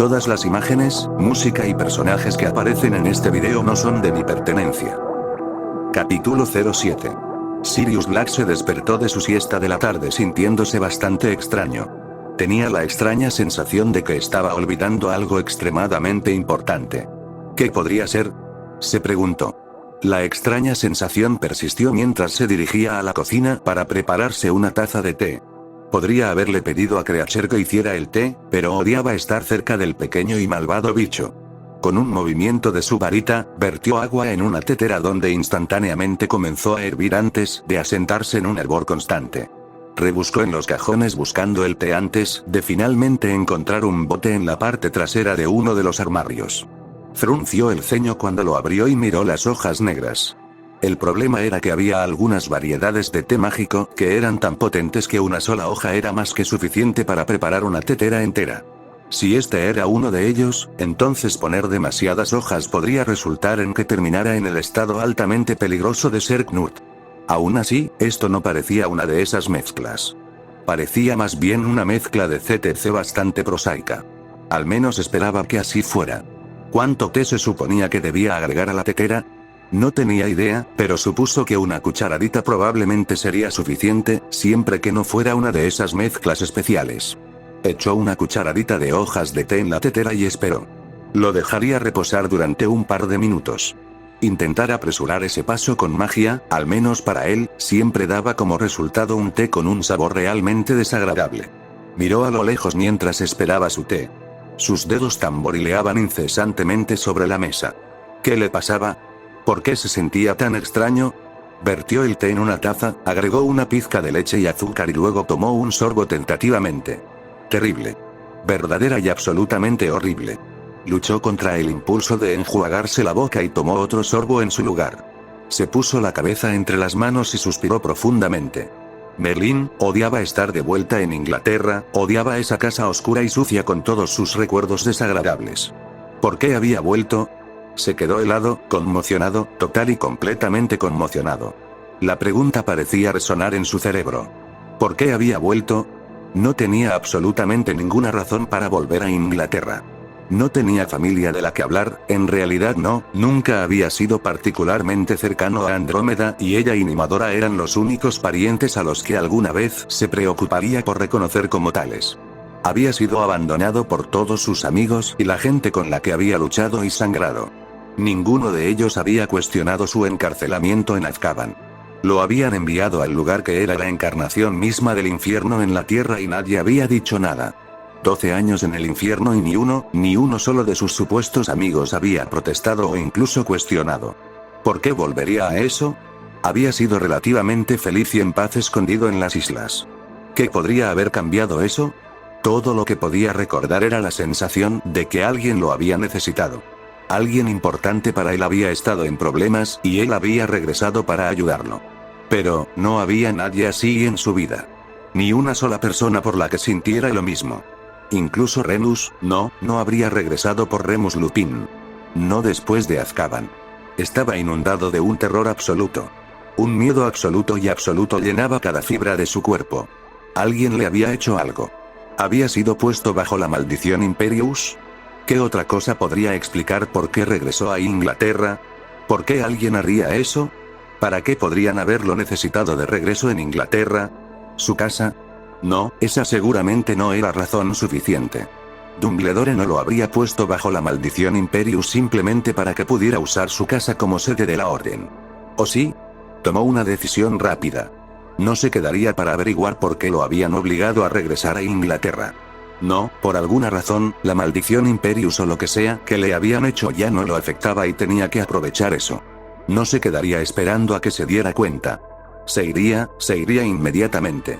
Todas las imágenes, música y personajes que aparecen en este video no son de mi pertenencia. Capítulo 07. Sirius Black se despertó de su siesta de la tarde sintiéndose bastante extraño. Tenía la extraña sensación de que estaba olvidando algo extremadamente importante. ¿Qué podría ser?, se preguntó. La extraña sensación persistió mientras se dirigía a la cocina para prepararse una taza de té. Podría haberle pedido a Creature que hiciera el té, pero odiaba estar cerca del pequeño y malvado bicho. Con un movimiento de su varita, vertió agua en una tetera donde instantáneamente comenzó a hervir antes de asentarse en un hervor constante. Rebuscó en los cajones buscando el té antes de finalmente encontrar un bote en la parte trasera de uno de los armarios. Frunció el ceño cuando lo abrió y miró las hojas negras. El problema era que había algunas variedades de té mágico que eran tan potentes que una sola hoja era más que suficiente para preparar una tetera entera. Si este era uno de ellos, entonces poner demasiadas hojas podría resultar en que terminara en el estado altamente peligroso de ser Knut. Aún así, esto no parecía una de esas mezclas. Parecía más bien una mezcla de CTC bastante prosaica. Al menos esperaba que así fuera. ¿Cuánto té se suponía que debía agregar a la tetera? No tenía idea, pero supuso que una cucharadita probablemente sería suficiente, siempre que no fuera una de esas mezclas especiales. Echó una cucharadita de hojas de té en la tetera y esperó. Lo dejaría reposar durante un par de minutos. Intentar apresurar ese paso con magia, al menos para él, siempre daba como resultado un té con un sabor realmente desagradable. Miró a lo lejos mientras esperaba su té. Sus dedos tamborileaban incesantemente sobre la mesa. ¿Qué le pasaba? ¿Por qué se sentía tan extraño? Vertió el té en una taza, agregó una pizca de leche y azúcar y luego tomó un sorbo tentativamente. Terrible. Verdadera y absolutamente horrible. Luchó contra el impulso de enjuagarse la boca y tomó otro sorbo en su lugar. Se puso la cabeza entre las manos y suspiró profundamente. Merlin odiaba estar de vuelta en Inglaterra, odiaba esa casa oscura y sucia con todos sus recuerdos desagradables. ¿Por qué había vuelto? Se quedó helado, conmocionado, total y completamente conmocionado. La pregunta parecía resonar en su cerebro. ¿Por qué había vuelto? No tenía absolutamente ninguna razón para volver a Inglaterra. No tenía familia de la que hablar, en realidad no, nunca había sido particularmente cercano a Andrómeda y ella y Nimadora eran los únicos parientes a los que alguna vez se preocuparía por reconocer como tales. Había sido abandonado por todos sus amigos y la gente con la que había luchado y sangrado. Ninguno de ellos había cuestionado su encarcelamiento en Azkaban. Lo habían enviado al lugar que era la encarnación misma del infierno en la tierra y nadie había dicho nada. 12 años en el infierno y ni uno solo de sus supuestos amigos había protestado o incluso cuestionado. ¿Por qué volvería a eso? Había sido relativamente feliz y en paz escondido en las islas. ¿Qué podría haber cambiado eso? Todo lo que podía recordar era la sensación de que alguien lo había necesitado. Alguien importante para él había estado en problemas y él había regresado para ayudarlo. Pero, no había nadie así en su vida. Ni una sola persona por la que sintiera lo mismo. Incluso Remus, no habría regresado por Remus Lupin. No después de Azkaban. Estaba inundado de un terror absoluto. Un miedo absoluto y absoluto llenaba cada fibra de su cuerpo. Alguien le había hecho algo. ¿Había sido puesto bajo la maldición Imperius? ¿Qué otra cosa podría explicar por qué regresó a Inglaterra? ¿Por qué alguien haría eso? ¿Para qué podrían haberlo necesitado de regreso en Inglaterra? ¿Su casa? No, esa seguramente no era razón suficiente. Dumbledore no lo habría puesto bajo la maldición Imperius simplemente para que pudiera usar su casa como sede de la Orden. ¿O sí? Tomó una decisión rápida. No se quedaría para averiguar por qué lo habían obligado a regresar a Inglaterra. No, por alguna razón, la maldición Imperius o lo que sea que le habían hecho ya no lo afectaba y tenía que aprovechar eso. No se quedaría esperando a que se diera cuenta. Se iría inmediatamente.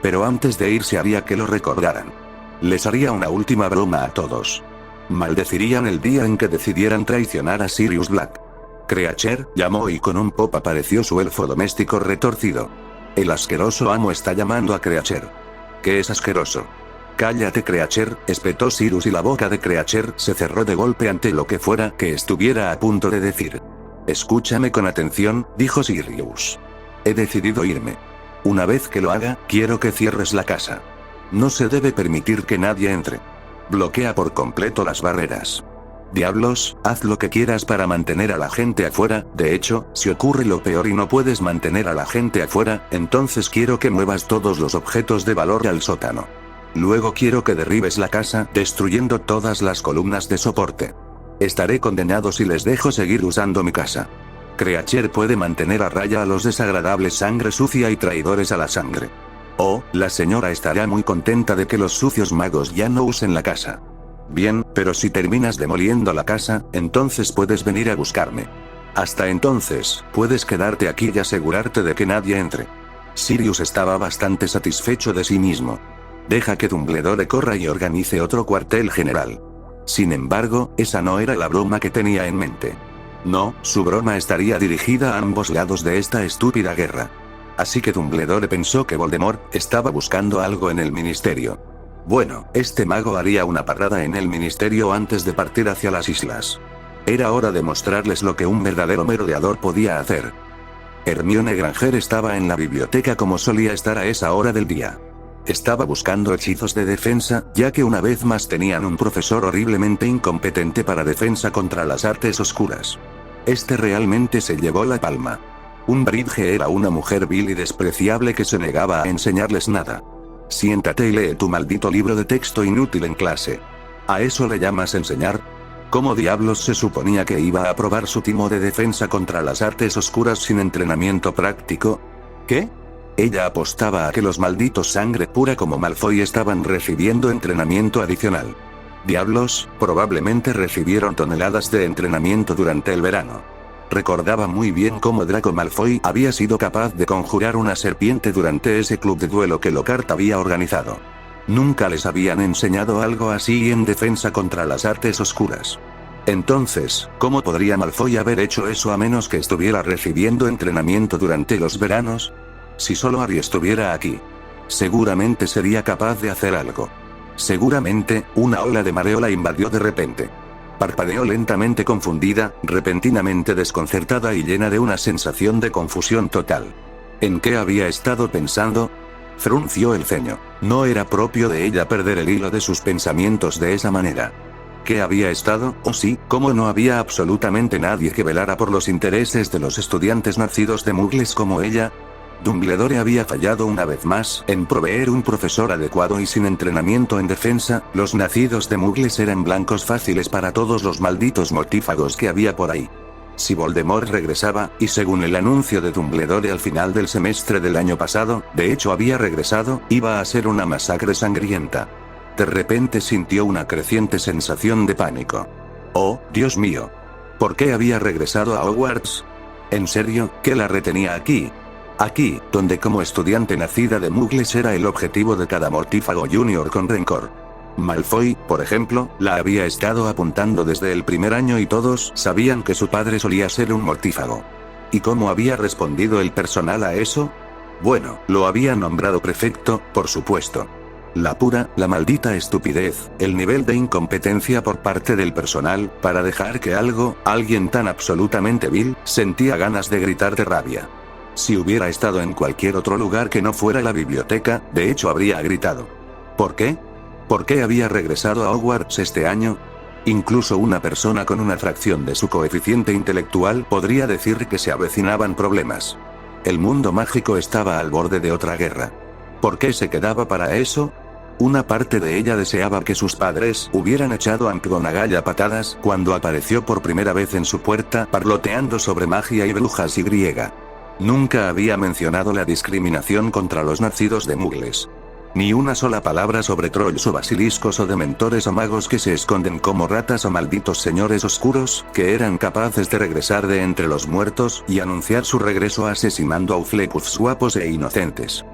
Pero antes de irse haría que lo recordaran. Les haría una última broma a todos. Maldecirían el día en que decidieran traicionar a Sirius Black. Creature, llamó y con un pop apareció su elfo doméstico retorcido. El asqueroso amo está llamando a Creature. ¿Qué es asqueroso? Cállate Creature, espetó Sirius y la boca de Creature se cerró de golpe ante lo que fuera que estuviera a punto de decir. Escúchame con atención, dijo Sirius. He decidido irme. Una vez que lo haga, quiero que cierres la casa. No se debe permitir que nadie entre. Bloquea por completo las barreras. Diablos, haz lo que quieras para mantener a la gente afuera. De hecho, si ocurre lo peor y no puedes mantener a la gente afuera, entonces quiero que muevas todos los objetos de valor al sótano. Luego quiero que derribes la casa, destruyendo todas las columnas de soporte. Estaré condenado si les dejo seguir usando mi casa. Creature puede mantener a raya a los desagradables sangre sucia y traidores a la sangre. Oh, la señora estará muy contenta de que los sucios magos ya no usen la casa. Bien, pero si terminas demoliendo la casa, entonces puedes venir a buscarme. Hasta entonces, puedes quedarte aquí y asegurarte de que nadie entre. Sirius estaba bastante satisfecho de sí mismo. Deja que Dumbledore corra y organice otro cuartel general. Sin embargo, esa no era la broma que tenía en mente. No, su broma estaría dirigida a ambos lados de esta estúpida guerra. Así que Dumbledore pensó que Voldemort estaba buscando algo en el ministerio. Bueno, este mago haría una parada en el ministerio antes de partir hacia las islas. Era hora de mostrarles lo que un verdadero merodeador podía hacer. Hermione Granger estaba en la biblioteca como solía estar a esa hora del día. Estaba buscando hechizos de defensa, ya que una vez más tenían un profesor horriblemente incompetente para defensa contra las artes oscuras. Este realmente se llevó la palma. Umbridge era una mujer vil y despreciable que se negaba a enseñarles nada. Siéntate y lee tu maldito libro de texto inútil en clase. ¿A eso le llamas enseñar? ¿Cómo diablos se suponía que iba a aprobar su timo de defensa contra las artes oscuras sin entrenamiento práctico? ¿Qué? Ella apostaba a que los malditos sangre pura como Malfoy estaban recibiendo entrenamiento adicional. Diablos, probablemente recibieron toneladas de entrenamiento durante el verano. Recordaba muy bien cómo Draco Malfoy había sido capaz de conjurar una serpiente durante ese club de duelo que Lockhart había organizado. Nunca les habían enseñado algo así en defensa contra las artes oscuras. Entonces, ¿cómo podría Malfoy haber hecho eso a menos que estuviera recibiendo entrenamiento durante los veranos? Si solo Harry estuviera aquí, seguramente sería capaz de hacer algo. Seguramente, una ola de mareo la invadió de repente. Parpadeó lentamente confundida, repentinamente desconcertada y llena de una sensación de confusión total. ¿En qué había estado pensando? Frunció el ceño. No era propio de ella perder el hilo de sus pensamientos de esa manera. ¿Qué había estado? Oh sí, ¿cómo no había absolutamente nadie que velara por los intereses de los estudiantes nacidos de muggles como ella? Dumbledore había fallado una vez más en proveer un profesor adecuado y sin entrenamiento en defensa. Los nacidos de muggles eran blancos fáciles para todos los malditos mortífagos que había por ahí. Si Voldemort regresaba, y según el anuncio de Dumbledore al final del semestre del año pasado, de hecho había regresado, iba a ser una masacre sangrienta. De repente sintió una creciente sensación de pánico. Oh, Dios mío. ¿Por qué había regresado a Hogwarts? ¿En serio, qué la retenía aquí? Aquí, donde como estudiante nacida de muggles era el objetivo de cada mortífago junior con rencor. Malfoy, por ejemplo, la había estado apuntando desde el primer año y todos sabían que su padre solía ser un mortífago. ¿Y cómo había respondido el personal a eso? Bueno, lo había nombrado prefecto, por supuesto. La maldita estupidez, el nivel de incompetencia por parte del personal, para dejar que alguien tan absolutamente vil, sentía ganas de gritar de rabia. Si hubiera estado en cualquier otro lugar que no fuera la biblioteca, de hecho habría gritado. ¿Por qué? ¿Por qué había regresado a Hogwarts este año? Incluso una persona con una fracción de su coeficiente intelectual podría decir que se avecinaban problemas. El mundo mágico estaba al borde de otra guerra. ¿Por qué se quedaba para eso? Una parte de ella deseaba que sus padres hubieran echado a McGonagall a patadas cuando apareció por primera vez en su puerta parloteando sobre magia y brujas y griega. Nunca había mencionado la discriminación contra los nacidos de muggles. Ni una sola palabra sobre trolls o basiliscos o dementores o magos que se esconden como ratas o malditos señores oscuros, que eran capaces de regresar de entre los muertos y anunciar su regreso asesinando a Hufflepuffs guapos e inocentes.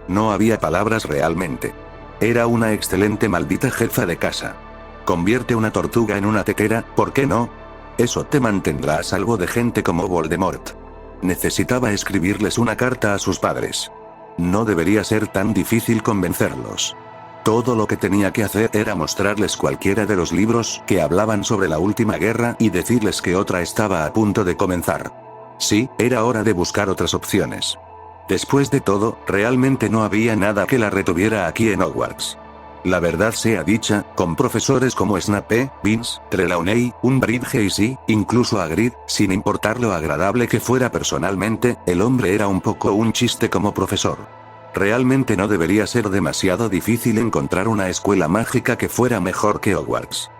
No había palabras realmente. Era una excelente maldita jefa de casa. Convierte una tortuga en una tetera, ¿por qué no? Eso te mantendrá a salvo de gente como Voldemort. Necesitaba escribirles una carta a sus padres. No debería ser tan difícil convencerlos. Todo lo que tenía que hacer era mostrarles cualquiera de los libros que hablaban sobre la última guerra y decirles que otra estaba a punto de comenzar. Sí, era hora de buscar otras opciones. Después de todo, realmente no había nada que la retuviera aquí en Hogwarts. La verdad sea dicha, con profesores como Snape, Vince, Trelawney, Umbridge y sí, incluso Hagrid, sin importar lo agradable que fuera personalmente, el hombre era un poco un chiste como profesor. Realmente no debería ser demasiado difícil encontrar una escuela mágica que fuera mejor que Hogwarts.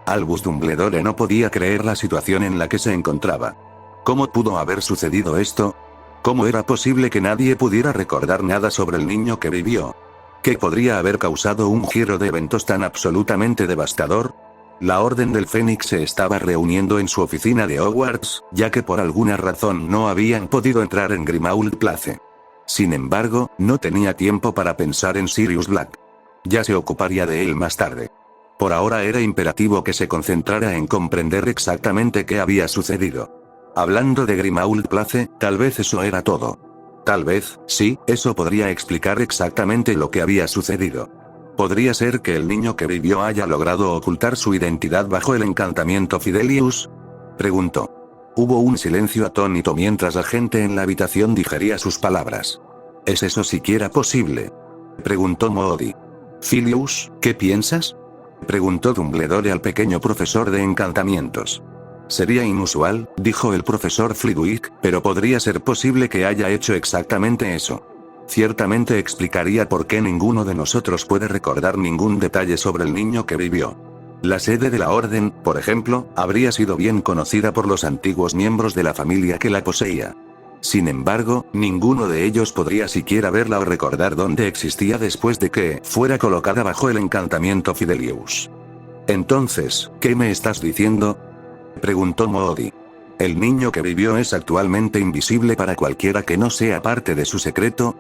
Albus Dumbledore no podía creer la situación en la que se encontraba. ¿Cómo pudo haber sucedido esto? ¿Cómo era posible que nadie pudiera recordar nada sobre el niño que vivió? ¿Qué podría haber causado un giro de eventos tan absolutamente devastador? La Orden del Fénix se estaba reuniendo en su oficina de Hogwarts, ya que por alguna razón no habían podido entrar en Grimmauld Place. Sin embargo, no tenía tiempo para pensar en Sirius Black. Ya se ocuparía de él más tarde. Por ahora era imperativo que se concentrara en comprender exactamente qué había sucedido. Hablando de Grimmauld Place, tal vez eso era todo. Tal vez, sí, eso podría explicar exactamente lo que había sucedido. ¿Podría ser que el niño que vivió haya logrado ocultar su identidad bajo el encantamiento Fidelius? Preguntó. Hubo un silencio atónito mientras la gente en la habitación digería sus palabras. ¿Es eso siquiera posible? Preguntó Moody. Filius, ¿qué piensas? Preguntó Dumbledore al pequeño profesor de encantamientos. Sería inusual, dijo el profesor Flitwick, pero podría ser posible que haya hecho exactamente eso. Ciertamente explicaría por qué ninguno de nosotros puede recordar ningún detalle sobre el niño que vivió. La sede de la Orden, por ejemplo, habría sido bien conocida por los antiguos miembros de la familia que la poseía. Sin embargo, ninguno de ellos podría siquiera verla o recordar dónde existía después de que fuera colocada bajo el encantamiento Fidelius. Entonces, ¿qué me estás diciendo? Preguntó Moody. ¿El niño que vivió es actualmente invisible para cualquiera que no sea parte de su secreto?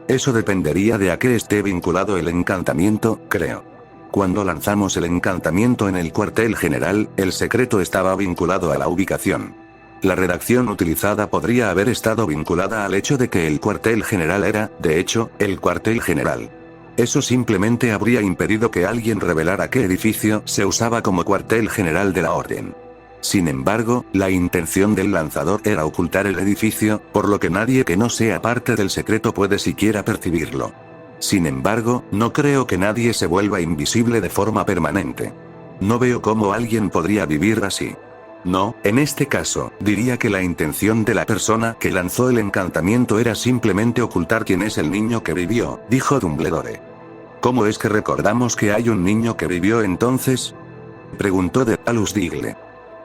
Eso dependería de a qué esté vinculado el encantamiento, creo. Cuando lanzamos el encantamiento en el cuartel general, el secreto estaba vinculado a la ubicación. La redacción utilizada podría haber estado vinculada al hecho de que el cuartel general era, de hecho, el cuartel general. Eso simplemente habría impedido que alguien revelara qué edificio se usaba como cuartel general de la Orden. Sin embargo, la intención del lanzador era ocultar el edificio, por lo que nadie que no sea parte del secreto puede siquiera percibirlo. Sin embargo, no creo que nadie se vuelva invisible de forma permanente. No veo cómo alguien podría vivir así. No, en este caso, diría que la intención de la persona que lanzó el encantamiento era simplemente ocultar quién es el niño que vivió, dijo Dumbledore. ¿Cómo es que recordamos que hay un niño que vivió entonces? Preguntó Dedalus Diggle.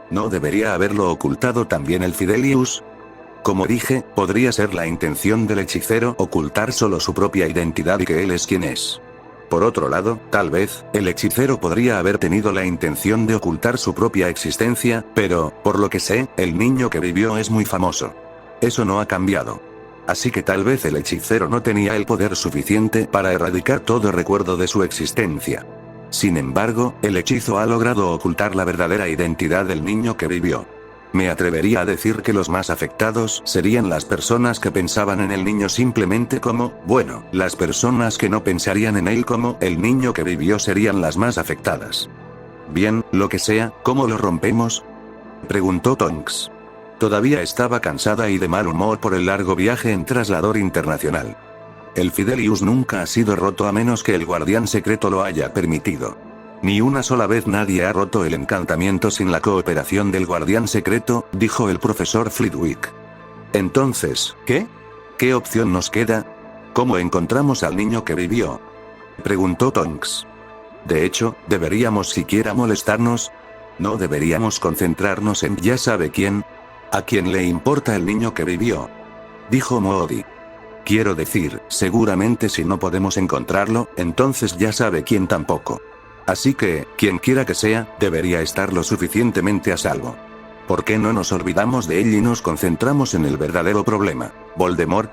¿No debería haberlo ocultado también el Fidelius? Como dije, podría ser la intención del hechicero ocultar solo su propia identidad y que él es quien es. Por otro lado, tal vez, el hechicero podría haber tenido la intención de ocultar su propia existencia, pero, por lo que sé, el niño que vivió es muy famoso. Eso no ha cambiado. Así que tal vez el hechicero no tenía el poder suficiente para erradicar todo recuerdo de su existencia. Sin embargo, el hechizo ha logrado ocultar la verdadera identidad del niño que vivió. Me atrevería a decir que los más afectados serían las personas que pensaban en el niño simplemente como, bueno, las personas que no pensarían en él como el niño que vivió serían las más afectadas. Bien, lo que sea, ¿cómo lo rompemos? Preguntó Tonks. Todavía estaba cansada y de mal humor por el largo viaje en traslador internacional. El Fidelius nunca ha sido roto a menos que el guardián secreto lo haya permitido. Ni una sola vez nadie ha roto el encantamiento sin la cooperación del guardián secreto, dijo el profesor Flitwick. Entonces, ¿qué? ¿Qué opción nos queda? ¿Cómo encontramos al niño que vivió? Preguntó Tonks. De hecho, ¿deberíamos siquiera molestarnos? ¿No deberíamos concentrarnos en ya sabe quién? ¿A quién le importa el niño que vivió? Dijo Moody. Quiero decir, seguramente si no podemos encontrarlo, entonces ya sabe quién tampoco. Así que, quien quiera que sea, debería estar lo suficientemente a salvo. ¿Por qué no nos olvidamos de él y nos concentramos en el verdadero problema, Voldemort?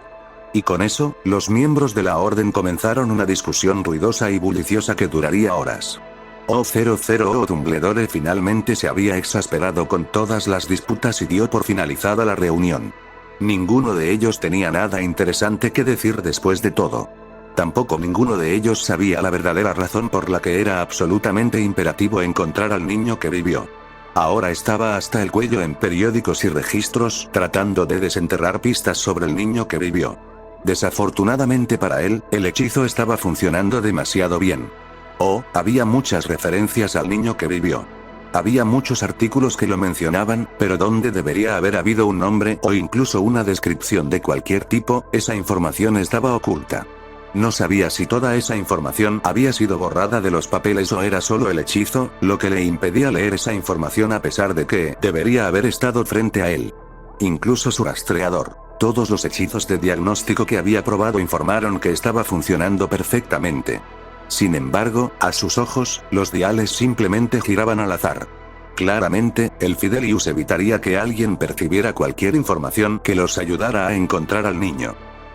Y con eso, los miembros de la Orden comenzaron una discusión ruidosa y bulliciosa que duraría horas. Dumbledore finalmente se había exasperado con todas las disputas y dio por finalizada la reunión. Ninguno de ellos tenía nada interesante que decir después de todo. Tampoco ninguno de ellos sabía la verdadera razón por la que era absolutamente imperativo encontrar al niño que vivió. Ahora estaba hasta el cuello en periódicos y registros tratando de desenterrar pistas sobre el niño que vivió. Desafortunadamente para él, el hechizo estaba funcionando demasiado bien. Oh, había muchas referencias al niño que vivió. Había muchos artículos que lo mencionaban, pero donde debería haber habido un nombre o incluso una descripción de cualquier tipo, esa información estaba oculta. No sabía si toda esa información había sido borrada de los papeles o era solo el hechizo, lo que le impedía leer esa información a pesar de que debería haber estado frente a él. Incluso su rastreador. Todos los hechizos de diagnóstico que había probado informaron que estaba funcionando perfectamente. Sin embargo, a sus ojos, los diales simplemente giraban al azar. Claramente, el Fidelius evitaría que alguien percibiera cualquier información que los ayudara a encontrar al niño.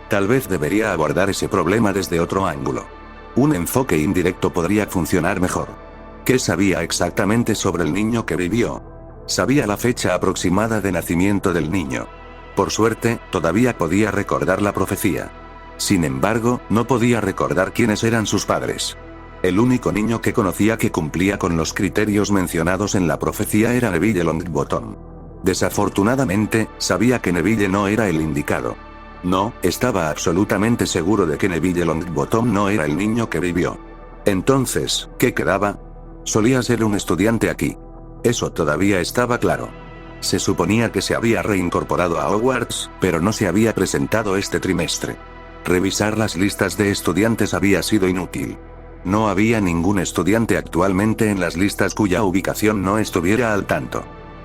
Tal vez debería abordar ese problema desde otro ángulo. Un enfoque indirecto podría funcionar mejor. ¿Qué sabía exactamente sobre el niño que vivió? Sabía la fecha aproximada de nacimiento del niño. Por suerte, todavía podía recordar la profecía. Sin embargo, no podía recordar quiénes eran sus padres. El único niño que conocía que cumplía con los criterios mencionados en la profecía era Neville Longbottom. Desafortunadamente, sabía que Neville no era el indicado. No, estaba absolutamente seguro de que Neville Longbottom no era el niño que vivió. Entonces, ¿qué quedaba? Solía ser un estudiante aquí. Eso todavía estaba claro. Se suponía que se había reincorporado a Hogwarts, pero no se había presentado este trimestre. Revisar las listas de estudiantes había sido inútil. No había ningún estudiante actualmente en las listas cuya ubicación no estuviera al tanto.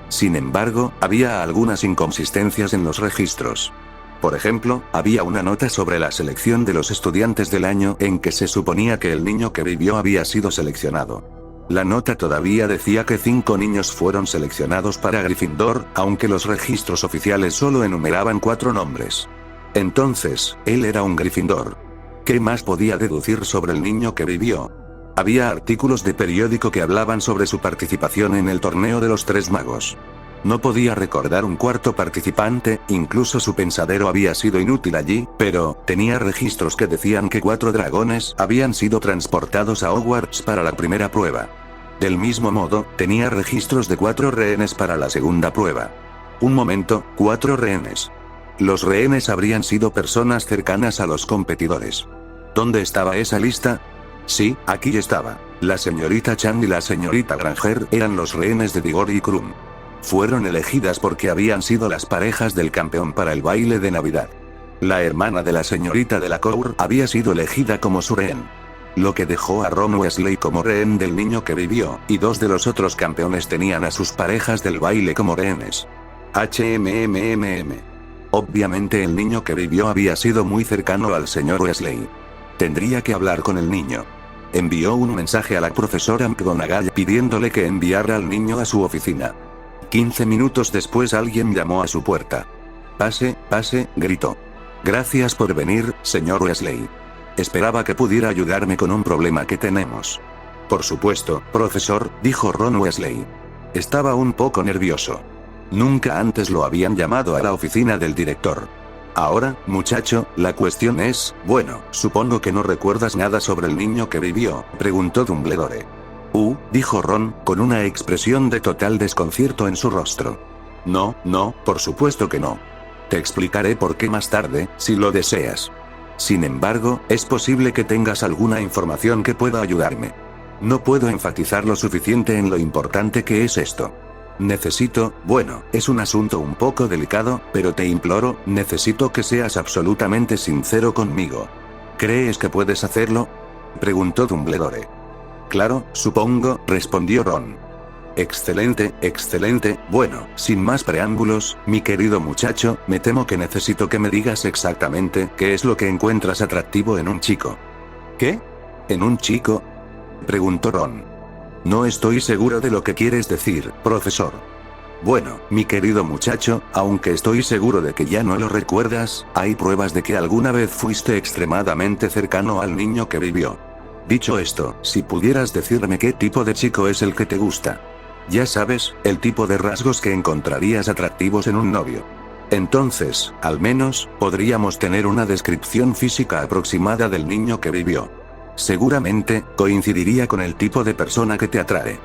Sin embargo, había algunas inconsistencias en los registros. Por ejemplo, había una nota sobre la selección de los estudiantes del año en que se suponía que el niño que vivió había sido seleccionado. La nota todavía decía que 5 niños fueron seleccionados para Gryffindor, aunque los registros oficiales solo enumeraban 4 nombres. Entonces, él era un Gryffindor. ¿Qué más podía deducir sobre el niño que vivió? Había artículos de periódico que hablaban sobre su participación en el torneo de los 3 magos. No podía recordar un cuarto participante, incluso su pensadero había sido inútil allí, pero tenía registros que decían que 4 dragones habían sido transportados a Hogwarts para la primera prueba. Del mismo modo, tenía registros de 4 rehenes para la segunda prueba. Un momento, 4 rehenes. Los rehenes habrían sido personas cercanas a los competidores. ¿Dónde estaba esa lista? Sí, aquí estaba. La señorita Chang y la señorita Granger eran los rehenes de Diggory y Krum. Fueron elegidas porque habían sido las parejas del campeón para el baile de Navidad. La hermana de la señorita Delacour había sido elegida como su rehén. Lo que dejó a Ron Weasley como rehén del niño que vivió, y 2 de los otros campeones tenían a sus parejas del baile como rehenes. Obviamente el niño que vivió había sido muy cercano al señor Weasley. Tendría que hablar con el niño. Envió un mensaje a la profesora McGonagall pidiéndole que enviara al niño a su oficina. 15 minutos después alguien llamó a su puerta. Pase, pase, gritó. Gracias por venir, señor Weasley. Esperaba que pudiera ayudarme con un problema que tenemos. Por supuesto, profesor, dijo Ron Weasley. Estaba un poco nervioso. Nunca antes lo habían llamado a la oficina del director. Ahora, muchacho, la cuestión es, bueno, supongo que no recuerdas nada sobre el niño que vivió, preguntó Dumbledore. Dijo Ron, con una expresión de total desconcierto en su rostro. No, por supuesto que no. Te explicaré por qué más tarde, si lo deseas. Sin embargo, es posible que tengas alguna información que pueda ayudarme. No puedo enfatizar lo suficiente en lo importante que es esto. Es un asunto un poco delicado, pero te imploro, necesito que seas absolutamente sincero conmigo. ¿Crees que puedes hacerlo? Preguntó Dumbledore. Claro, supongo, respondió Ron. Excelente, excelente. Bueno, sin más preámbulos, mi querido muchacho, me temo que necesito que me digas exactamente qué es lo que encuentras atractivo en un chico. ¿Qué? ¿En un chico? Preguntó Ron. No estoy seguro de lo que quieres decir, profesor. Bueno, mi querido muchacho, aunque estoy seguro de que ya no lo recuerdas, hay pruebas de que alguna vez fuiste extremadamente cercano al niño que vivió. Dicho esto, si pudieras decirme qué tipo de chico es el que te gusta. Ya sabes, el tipo de rasgos que encontrarías atractivos en un novio. Entonces, al menos, podríamos tener una descripción física aproximada del niño que vivió. Seguramente, coincidiría con el tipo de persona que te atrae.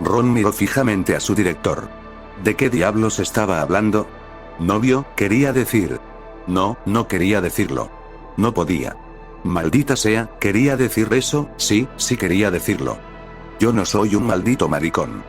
Ron miró fijamente a su director. ¿De qué diablos estaba hablando? ¿Novio? Quería decir. No quería decirlo. No podía. Maldita sea, quería decir eso, sí quería decirlo. Yo no soy un maldito maricón.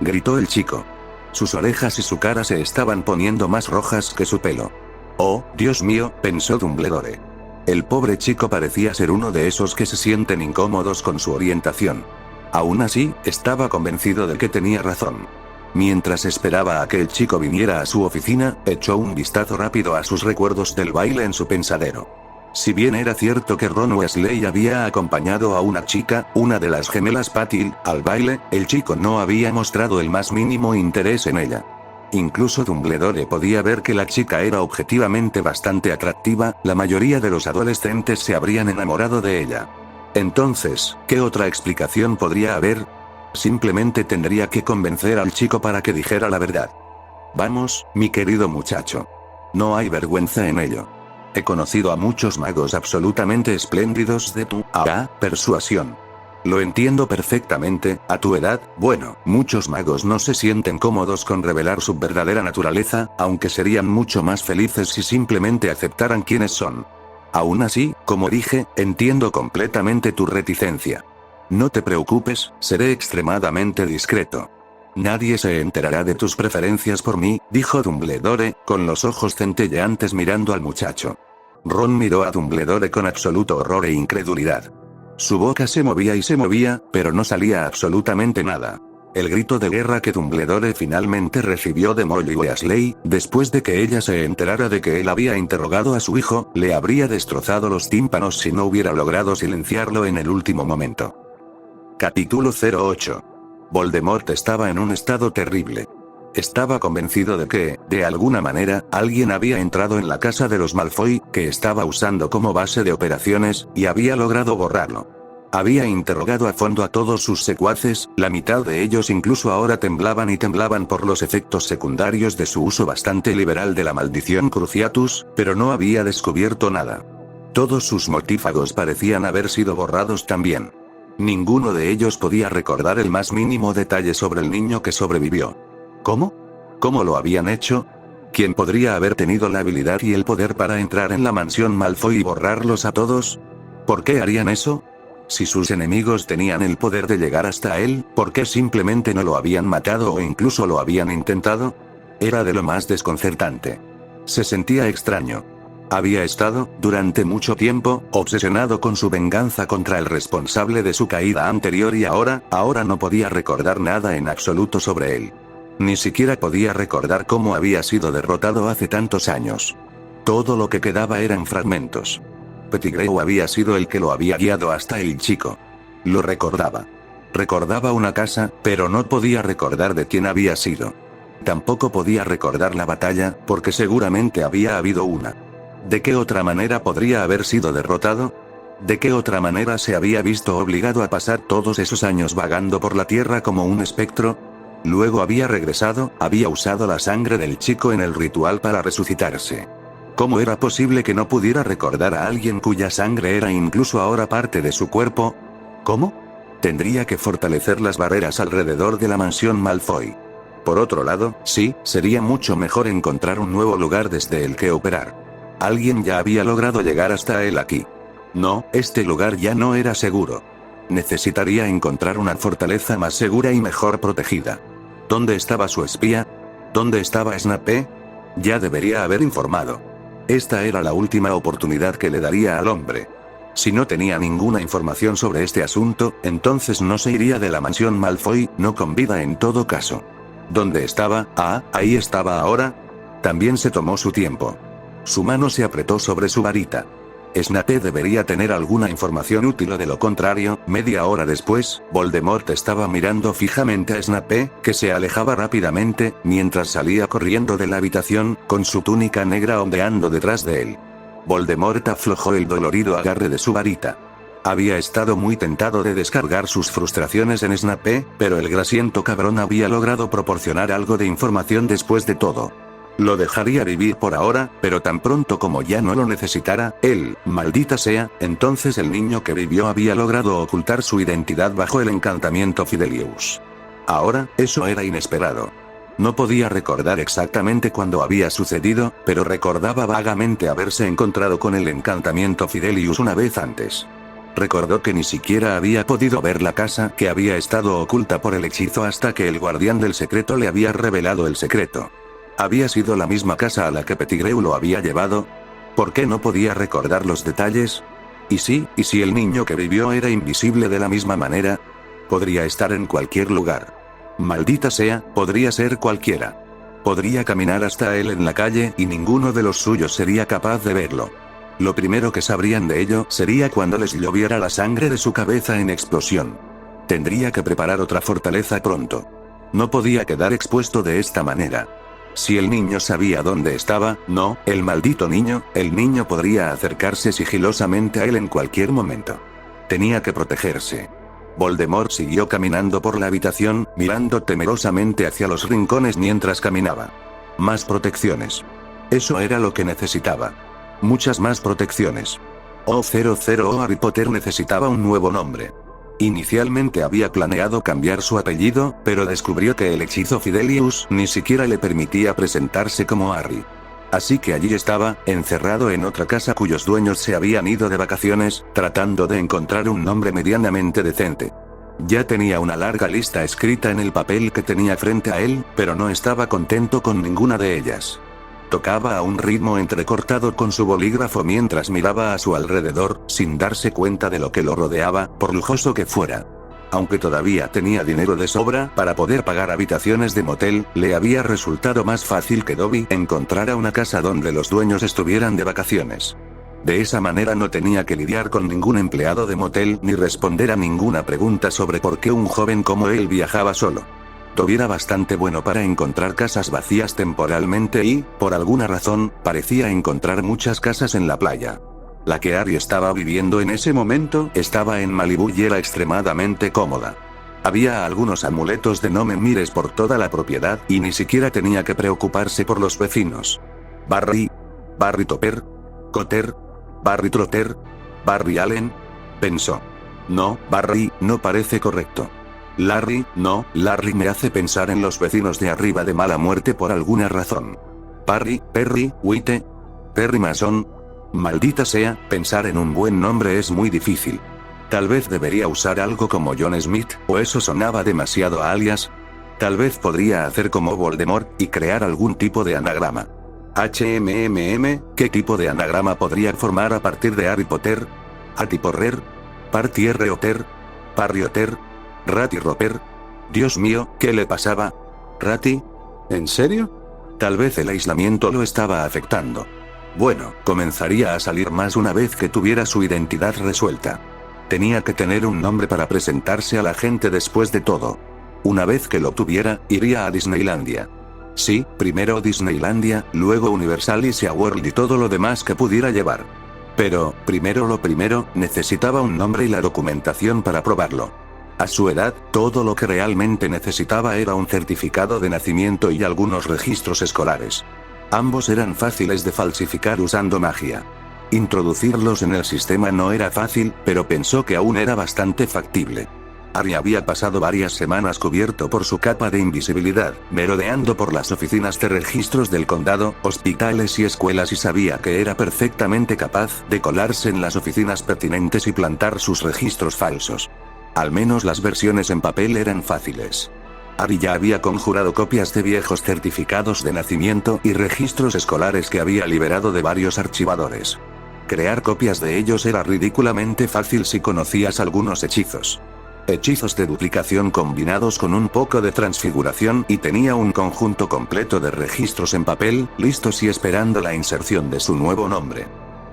Gritó el chico. Sus orejas y su cara se estaban poniendo más rojas que su pelo. Oh, Dios mío, pensó Dumbledore. El pobre chico parecía ser uno de esos que se sienten incómodos con su orientación. Aún así, estaba convencido de que tenía razón. Mientras esperaba a que el chico viniera a su oficina, echó un vistazo rápido a sus recuerdos del baile en su pensadero. Si bien era cierto que Ron Weasley había acompañado a una chica, una de las gemelas Patil, al baile, el chico no había mostrado el más mínimo interés en ella. Incluso Dumbledore podía ver que la chica era objetivamente bastante atractiva, la mayoría de los adolescentes se habrían enamorado de ella. Entonces, ¿qué otra explicación podría haber? Simplemente tendría que convencer al chico para que dijera la verdad. Vamos, mi querido muchacho. No hay vergüenza en ello. He conocido a muchos magos absolutamente espléndidos de tu persuasión. Lo entiendo perfectamente, a tu edad, bueno, muchos magos no se sienten cómodos con revelar su verdadera naturaleza, aunque serían mucho más felices si simplemente aceptaran quiénes son. Aún así, como dije, entiendo completamente tu reticencia. No te preocupes, seré extremadamente discreto. Nadie se enterará de tus preferencias por mí, dijo Dumbledore, con los ojos centelleantes mirando al muchacho. Ron miró a Dumbledore con absoluto horror e incredulidad. Su boca se movía, pero no salía absolutamente nada. El grito de guerra que Dumbledore finalmente recibió de Molly Weasley, después de que ella se enterara de que él había interrogado a su hijo, le habría destrozado los tímpanos si no hubiera logrado silenciarlo en el último momento. Capítulo 08. Voldemort estaba en un estado terrible. Estaba convencido de que, de alguna manera, alguien había entrado en la casa de los Malfoy, que estaba usando como base de operaciones, y había logrado borrarlo. Había interrogado a fondo a todos sus secuaces, la mitad de ellos incluso ahora temblaban y temblaban por los efectos secundarios de su uso bastante liberal de la maldición Cruciatus, pero no había descubierto nada. Todos sus mortífagos parecían haber sido borrados también. Ninguno de ellos podía recordar el más mínimo detalle sobre el niño que sobrevivió. ¿Cómo? ¿Cómo lo habían hecho? ¿Quién podría haber tenido la habilidad y el poder para entrar en la mansión Malfoy y borrarlos a todos? ¿Por qué harían eso? Si sus enemigos tenían el poder de llegar hasta él, ¿por qué simplemente no lo habían matado o incluso lo habían intentado? Era de lo más desconcertante. Se sentía extraño. Había estado, durante mucho tiempo, obsesionado con su venganza contra el responsable de su caída anterior y ahora no podía recordar nada en absoluto sobre él. Ni siquiera podía recordar cómo había sido derrotado hace tantos años. Todo lo que quedaba eran fragmentos. Pettigrew había sido el que lo había guiado hasta el chico. Lo recordaba. Recordaba una casa, pero no podía recordar de quién había sido. Tampoco podía recordar la batalla, porque seguramente había habido una. ¿De qué otra manera podría haber sido derrotado? ¿De qué otra manera se había visto obligado a pasar todos esos años vagando por la tierra como un espectro? Luego había regresado, había usado la sangre del chico en el ritual para resucitarse. ¿Cómo era posible que no pudiera recordar a alguien cuya sangre era incluso ahora parte de su cuerpo? ¿Cómo? Tendría que fortalecer las barreras alrededor de la mansión Malfoy. Por otro lado, sí, sería mucho mejor encontrar un nuevo lugar desde el que operar. Alguien ya había logrado llegar hasta él aquí. No, este lugar ya no era seguro. Necesitaría encontrar una fortaleza más segura y mejor protegida. ¿Dónde estaba su espía? ¿Dónde estaba Snape? Ya debería haber informado. Esta era la última oportunidad que le daría al hombre. Si no tenía ninguna información sobre este asunto, entonces no se iría de la mansión Malfoy, no con vida en todo caso. ¿Dónde estaba? Ahí estaba ahora. También se tomó su tiempo. Su mano se apretó sobre su varita. Snape debería tener alguna información útil o de lo contrario, media hora después, Voldemort estaba mirando fijamente a Snape, que se alejaba rápidamente, mientras salía corriendo de la habitación, con su túnica negra ondeando detrás de él. Voldemort aflojó el dolorido agarre de su varita. Había estado muy tentado de descargar sus frustraciones en Snape, pero el grasiento cabrón había logrado proporcionar algo de información después de todo. Lo dejaría vivir por ahora, pero tan pronto como ya no lo necesitara, él, maldita sea, entonces el niño que vivió había logrado ocultar su identidad bajo el encantamiento Fidelius. Ahora, eso era inesperado. No podía recordar exactamente cuándo había sucedido, pero recordaba vagamente haberse encontrado con el encantamiento Fidelius una vez antes. Recordó que ni siquiera había podido ver la casa que había estado oculta por el hechizo hasta que el guardián del secreto le había revelado el secreto. ¿Había sido la misma casa a la que Pettigrew lo había llevado? ¿Por qué no podía recordar los detalles? ¿Y si el niño que vivió era invisible de la misma manera? Podría estar en cualquier lugar. Maldita sea, podría ser cualquiera. Podría caminar hasta él en la calle y ninguno de los suyos sería capaz de verlo. Lo primero que sabrían de ello sería cuando les lloviera la sangre de su cabeza en explosión. Tendría que preparar otra fortaleza pronto. No podía quedar expuesto de esta manera. Si el niño sabía dónde estaba, no, el maldito niño, el niño podría acercarse sigilosamente a él en cualquier momento. Tenía que protegerse. Voldemort siguió caminando por la habitación, mirando temerosamente hacia los rincones mientras caminaba. Más protecciones. Eso era lo que necesitaba. Muchas más protecciones. Harry Potter necesitaba un nuevo nombre. Inicialmente había planeado cambiar su apellido, pero descubrió que el hechizo Fidelius ni siquiera le permitía presentarse como Harry. Así que allí estaba, encerrado en otra casa cuyos dueños se habían ido de vacaciones, tratando de encontrar un nombre medianamente decente. Ya tenía una larga lista escrita en el papel que tenía frente a él, pero no estaba contento con ninguna de ellas. Tocaba a un ritmo entrecortado con su bolígrafo mientras miraba a su alrededor, sin darse cuenta de lo que lo rodeaba, por lujoso que fuera. Aunque todavía tenía dinero de sobra para poder pagar habitaciones de motel, le había resultado más fácil que Dobby encontrara una casa donde los dueños estuvieran de vacaciones. De esa manera no tenía que lidiar con ningún empleado de motel ni responder a ninguna pregunta sobre por qué un joven como él viajaba solo. Dobby era bastante bueno para encontrar casas vacías temporalmente y, por alguna razón, parecía encontrar muchas casas en la playa. La que Harry estaba viviendo en ese momento estaba en Malibú y era extremadamente cómoda. Había algunos amuletos de no me mires por toda la propiedad y ni siquiera tenía que preocuparse por los vecinos. Barry Topper, Cotter, Barry Trotter, Barry Allen, pensó. No, Barry, no parece correcto. Larry, no, Larry me hace pensar en los vecinos de arriba de mala muerte por alguna razón. Perry, White, Perry Mason. Maldita sea, pensar en un buen nombre es muy difícil. Tal vez debería usar algo como John Smith, o eso sonaba demasiado a alias. Tal vez podría hacer como Voldemort, y crear algún tipo de anagrama. ¿Qué tipo de anagrama podría formar a partir de Harry Potter? Atiporrer, Partierre Otter, Parry Otter, Ratty Roper. Dios mío, ¿qué le pasaba? ¿Ratty? ¿En serio? Tal vez el aislamiento lo estaba afectando. Bueno, comenzaría a salir más una vez que tuviera su identidad resuelta. Tenía que tener un nombre para presentarse a la gente después de todo. Una vez que lo tuviera, iría a Disneylandia. Sí, primero Disneylandia, luego Universal y SeaWorld y todo lo demás que pudiera llevar. Pero, primero lo primero, necesitaba un nombre y la documentación para probarlo. A su edad, todo lo que realmente necesitaba era un certificado de nacimiento y algunos registros escolares. Ambos eran fáciles de falsificar usando magia. Introducirlos en el sistema no era fácil, pero pensó que aún era bastante factible. Harry había pasado varias semanas cubierto por su capa de invisibilidad, merodeando por las oficinas de registros del condado, hospitales y escuelas y sabía que era perfectamente capaz de colarse en las oficinas pertinentes y plantar sus registros falsos. Al menos las versiones en papel eran fáciles. Harry ya había conjurado copias de viejos certificados de nacimiento y registros escolares que había liberado de varios archivadores. Crear copias de ellos era ridículamente fácil si conocías algunos hechizos. Hechizos de duplicación combinados con un poco de transfiguración y tenía un conjunto completo de registros en papel, listos y esperando la inserción de su nuevo nombre.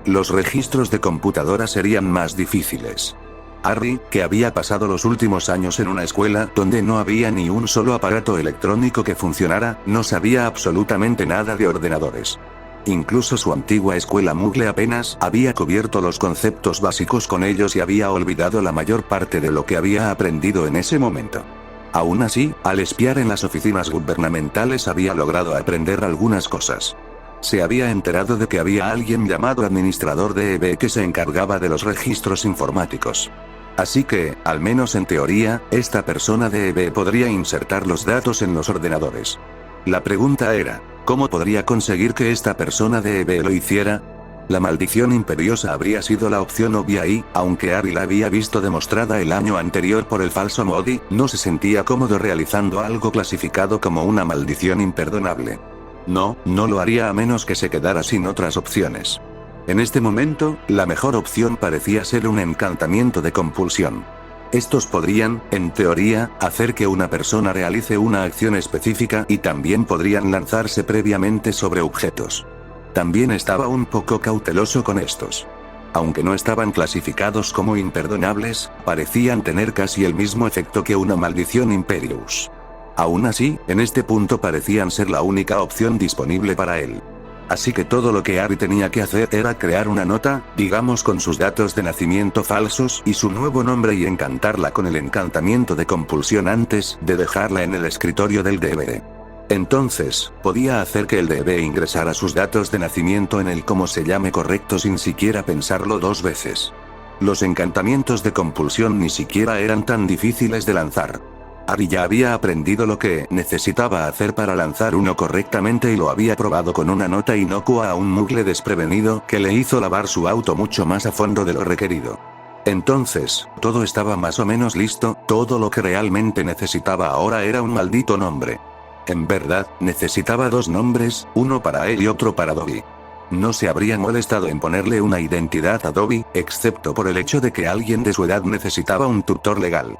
Los registros de computadora serían más difíciles. Harry, que había pasado los últimos años en una escuela donde no había ni un solo aparato electrónico que funcionara, no sabía absolutamente nada de ordenadores. Incluso su antigua escuela Muggle apenas había cubierto los conceptos básicos con ellos y había olvidado la mayor parte de lo que había aprendido en ese momento. Aún así, al espiar en las oficinas gubernamentales había logrado aprender algunas cosas. Se había enterado de que había alguien llamado administrador de EB que se encargaba de los registros informáticos. Así que, al menos en teoría, esta persona de EB podría insertar los datos en los ordenadores. La pregunta era, ¿cómo podría conseguir que esta persona de Eve lo hiciera? La maldición imperiosa habría sido la opción obvia y, aunque Harry la había visto demostrada el año anterior por el falso Moody, no se sentía cómodo realizando algo clasificado como una maldición imperdonable. No lo haría a menos que se quedara sin otras opciones. En este momento, la mejor opción parecía ser un encantamiento de compulsión. Estos podrían, en teoría, hacer que una persona realice una acción específica y también podrían lanzarse previamente sobre objetos. También estaba un poco cauteloso con estos. Aunque no estaban clasificados como imperdonables, parecían tener casi el mismo efecto que una maldición imperius. Aún así, en este punto parecían ser la única opción disponible para él. Así que todo lo que Harry tenía que hacer era crear una nota, digamos con sus datos de nacimiento falsos y su nuevo nombre y encantarla con el encantamiento de compulsión antes de dejarla en el escritorio del DB. Entonces, podía hacer que el DB ingresara sus datos de nacimiento en el como se llame correcto sin siquiera pensarlo dos veces. Los encantamientos de compulsión ni siquiera eran tan difíciles de lanzar. Harry ya había aprendido lo que necesitaba hacer para lanzar uno correctamente y lo había probado con una nota inocua a un mugle desprevenido que le hizo lavar su auto mucho más a fondo de lo requerido. Entonces, todo estaba más o menos listo, todo lo que realmente necesitaba ahora era un maldito nombre. En verdad, necesitaba dos nombres, uno para él y otro para Dobby. No se habría molestado en ponerle una identidad a Dobby, excepto por el hecho de que alguien de su edad necesitaba un tutor legal.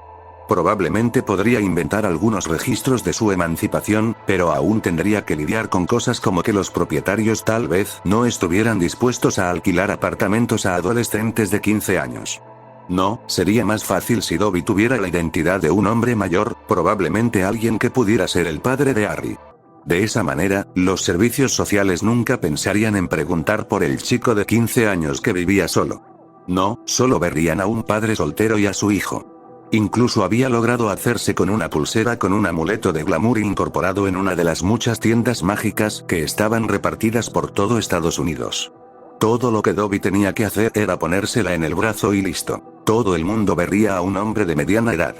Probablemente podría inventar algunos registros de su emancipación, pero aún tendría que lidiar con cosas como que los propietarios tal vez no estuvieran dispuestos a alquilar apartamentos a adolescentes de 15 años. No, sería más fácil si Dobby tuviera la identidad de un hombre mayor, probablemente alguien que pudiera ser el padre de Harry. De esa manera, los servicios sociales nunca pensarían en preguntar por el chico de 15 años que vivía solo. No, solo verían a un padre soltero y a su hijo. Incluso había logrado hacerse con una pulsera con un amuleto de glamour incorporado en una de las muchas tiendas mágicas que estaban repartidas por todo Estados Unidos. Todo lo que Dobby tenía que hacer era ponérsela en el brazo y listo. Todo el mundo vería a un hombre de mediana edad.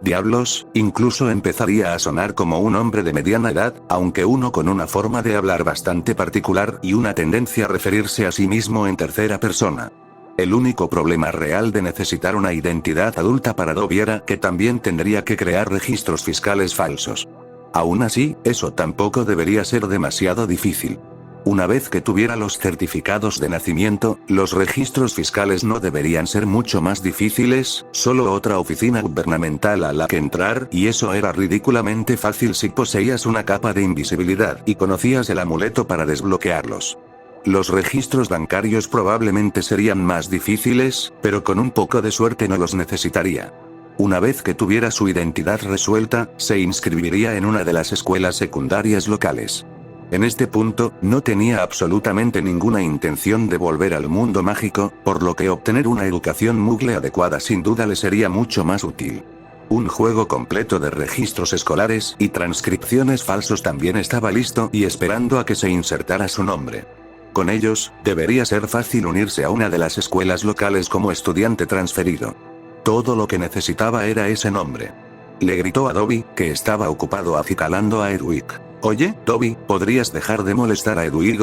Diablos, incluso empezaría a sonar como un hombre de mediana edad, aunque uno con una forma de hablar bastante particular y una tendencia a referirse a sí mismo en tercera persona. El único problema real de necesitar una identidad adulta para Dobby era que también tendría que crear registros fiscales falsos. Aún así, eso tampoco debería ser demasiado difícil. Una vez que tuviera los certificados de nacimiento, los registros fiscales no deberían ser mucho más difíciles, solo otra oficina gubernamental a la que entrar y eso era ridículamente fácil si poseías una capa de invisibilidad y conocías el amuleto para desbloquearlos. Los registros bancarios probablemente serían más difíciles, pero con un poco de suerte no los necesitaría. Una vez que tuviera su identidad resuelta, se inscribiría en una de las escuelas secundarias locales. En este punto, no tenía absolutamente ninguna intención de volver al mundo mágico, por lo que obtener una educación mugle adecuada sin duda le sería mucho más útil. Un juego completo de registros escolares y transcripciones falsos también estaba listo y esperando a que se insertara su nombre. Con ellos, debería ser fácil unirse a una de las escuelas locales como estudiante transferido. Todo lo que necesitaba era ese nombre. Le gritó a Dobby, que estaba ocupado acicalando a Hedwig. Oye, Dobby, ¿podrías dejar de molestar a Hedwig?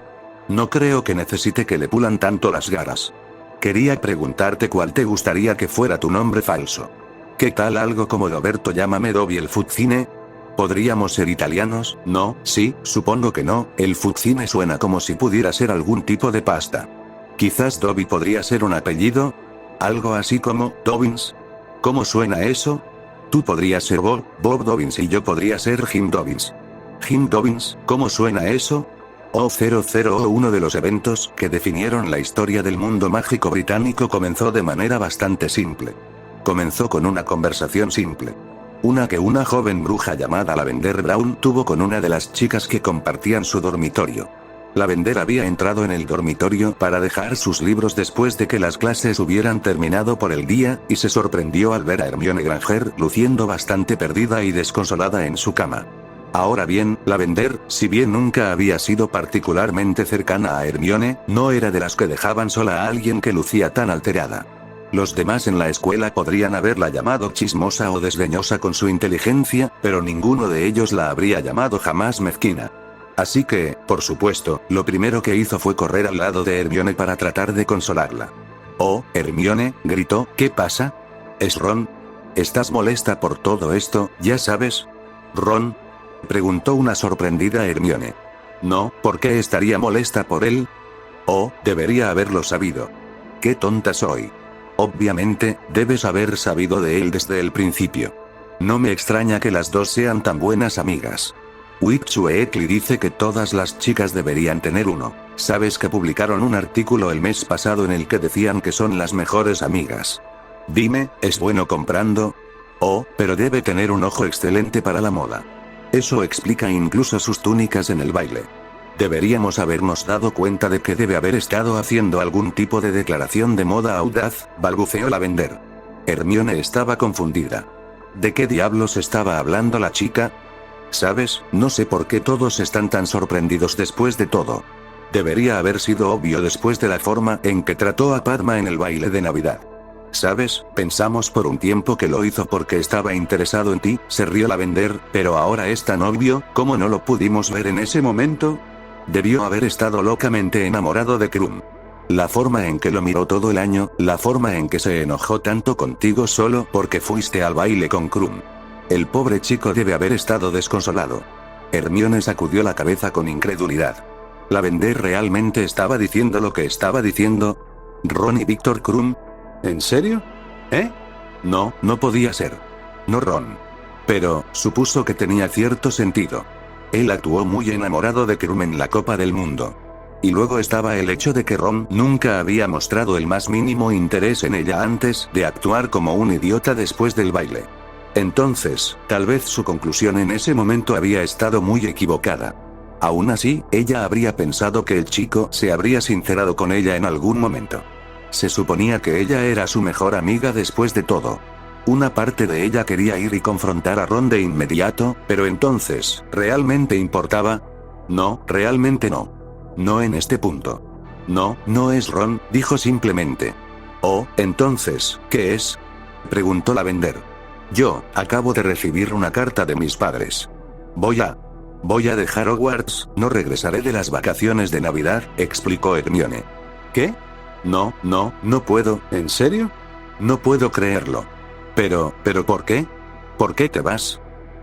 No creo que necesite que le pulan tanto las garras. Quería preguntarte cuál te gustaría que fuera tu nombre falso. ¿Qué tal algo como Roberto llámame Dobby el Fuzzine? ¿Podríamos ser italianos? No, sí, supongo que no, el Fuzzine suena como si pudiera ser algún tipo de pasta. Quizás Dobby podría ser un apellido. Algo así como, Dobbins. ¿Cómo suena eso? Tú podrías ser Bob Dobbins y yo podría ser Jim Dobbins. Jim Dobbins, ¿cómo suena eso? Uno de los eventos que definieron la historia del mundo mágico británico comenzó de manera bastante simple. Comenzó con una conversación simple. Una que una joven bruja llamada Lavender Brown tuvo con una de las chicas que compartían su dormitorio. Lavender había entrado en el dormitorio para dejar sus libros después de que las clases hubieran terminado por el día, y se sorprendió al ver a Hermione Granger luciendo bastante perdida y desconsolada en su cama. Ahora bien, Lavender, si bien nunca había sido particularmente cercana a Hermione, no era de las que dejaban sola a alguien que lucía tan alterada. Los demás en la escuela podrían haberla llamado chismosa o desdeñosa con su inteligencia, pero ninguno de ellos la habría llamado jamás mezquina. Así que, por supuesto, lo primero que hizo fue correr al lado de Hermione para tratar de consolarla. «Oh, Hermione», gritó, «¿qué pasa? ¿Es Ron? ¿Estás molesta por todo esto, ya sabes?» «¿Ron?», preguntó una sorprendida Hermione. «No, ¿por qué estaría molesta por él?» «Oh, debería haberlo sabido. ¡Qué tonta soy! Obviamente, debes haber sabido de él desde el principio. No me extraña que las dos sean tan buenas amigas. Witchweekly dice que todas las chicas deberían tener uno. ¿Sabes que publicaron un artículo el mes pasado en el que decían que son las mejores amigas? Dime, ¿es bueno comprando? Oh, pero debe tener un ojo excelente para la moda. Eso explica incluso sus túnicas en el baile. Deberíamos habernos dado cuenta de que debe haber estado haciendo algún tipo de declaración de moda audaz», balbuceó Lavender. Hermione estaba confundida. ¿De qué diablos estaba hablando la chica? ¿Sabes? No sé por qué todos están tan sorprendidos después de todo. Debería haber sido obvio después de la forma en que trató a Padma en el baile de Navidad. ¿Sabes? Pensamos por un tiempo que lo hizo porque estaba interesado en ti, se rió Lavender, pero ahora es tan obvio, ¿cómo no lo pudimos ver en ese momento? Debió haber estado locamente enamorado de Krum. La forma en que lo miró todo el año, la forma en que se enojó tanto contigo solo porque fuiste al baile con Krum. El pobre chico debe haber estado desconsolado. Hermione sacudió la cabeza con incredulidad. ¿Lavender realmente estaba diciendo lo que estaba diciendo? ¿Ron y Víctor Krum? ¿En serio? ¿Eh? No, no podía ser. No Ron. Pero, supuso que tenía cierto sentido. Él actuó muy enamorado de Krum en la Copa del Mundo. Y luego estaba el hecho de que Ron nunca había mostrado el más mínimo interés en ella antes de actuar como un idiota después del baile. Entonces, tal vez su conclusión en ese momento había estado muy equivocada. Aún así, ella habría pensado que el chico se habría sincerado con ella en algún momento. Se suponía que ella era su mejor amiga después de todo. Una parte de ella quería ir y confrontar a Ron de inmediato, pero entonces, ¿realmente importaba? No, realmente no. No en este punto. No, no es Ron, dijo simplemente. Oh, entonces, ¿qué es? Preguntó Lavender. Yo, acabo de recibir una carta de mis padres. Voy a dejar Hogwarts, no regresaré de las vacaciones de Navidad, explicó Hermione. ¿Qué? No puedo, ¿en serio? No puedo creerlo. Pero ¿por qué? ¿Por qué te vas?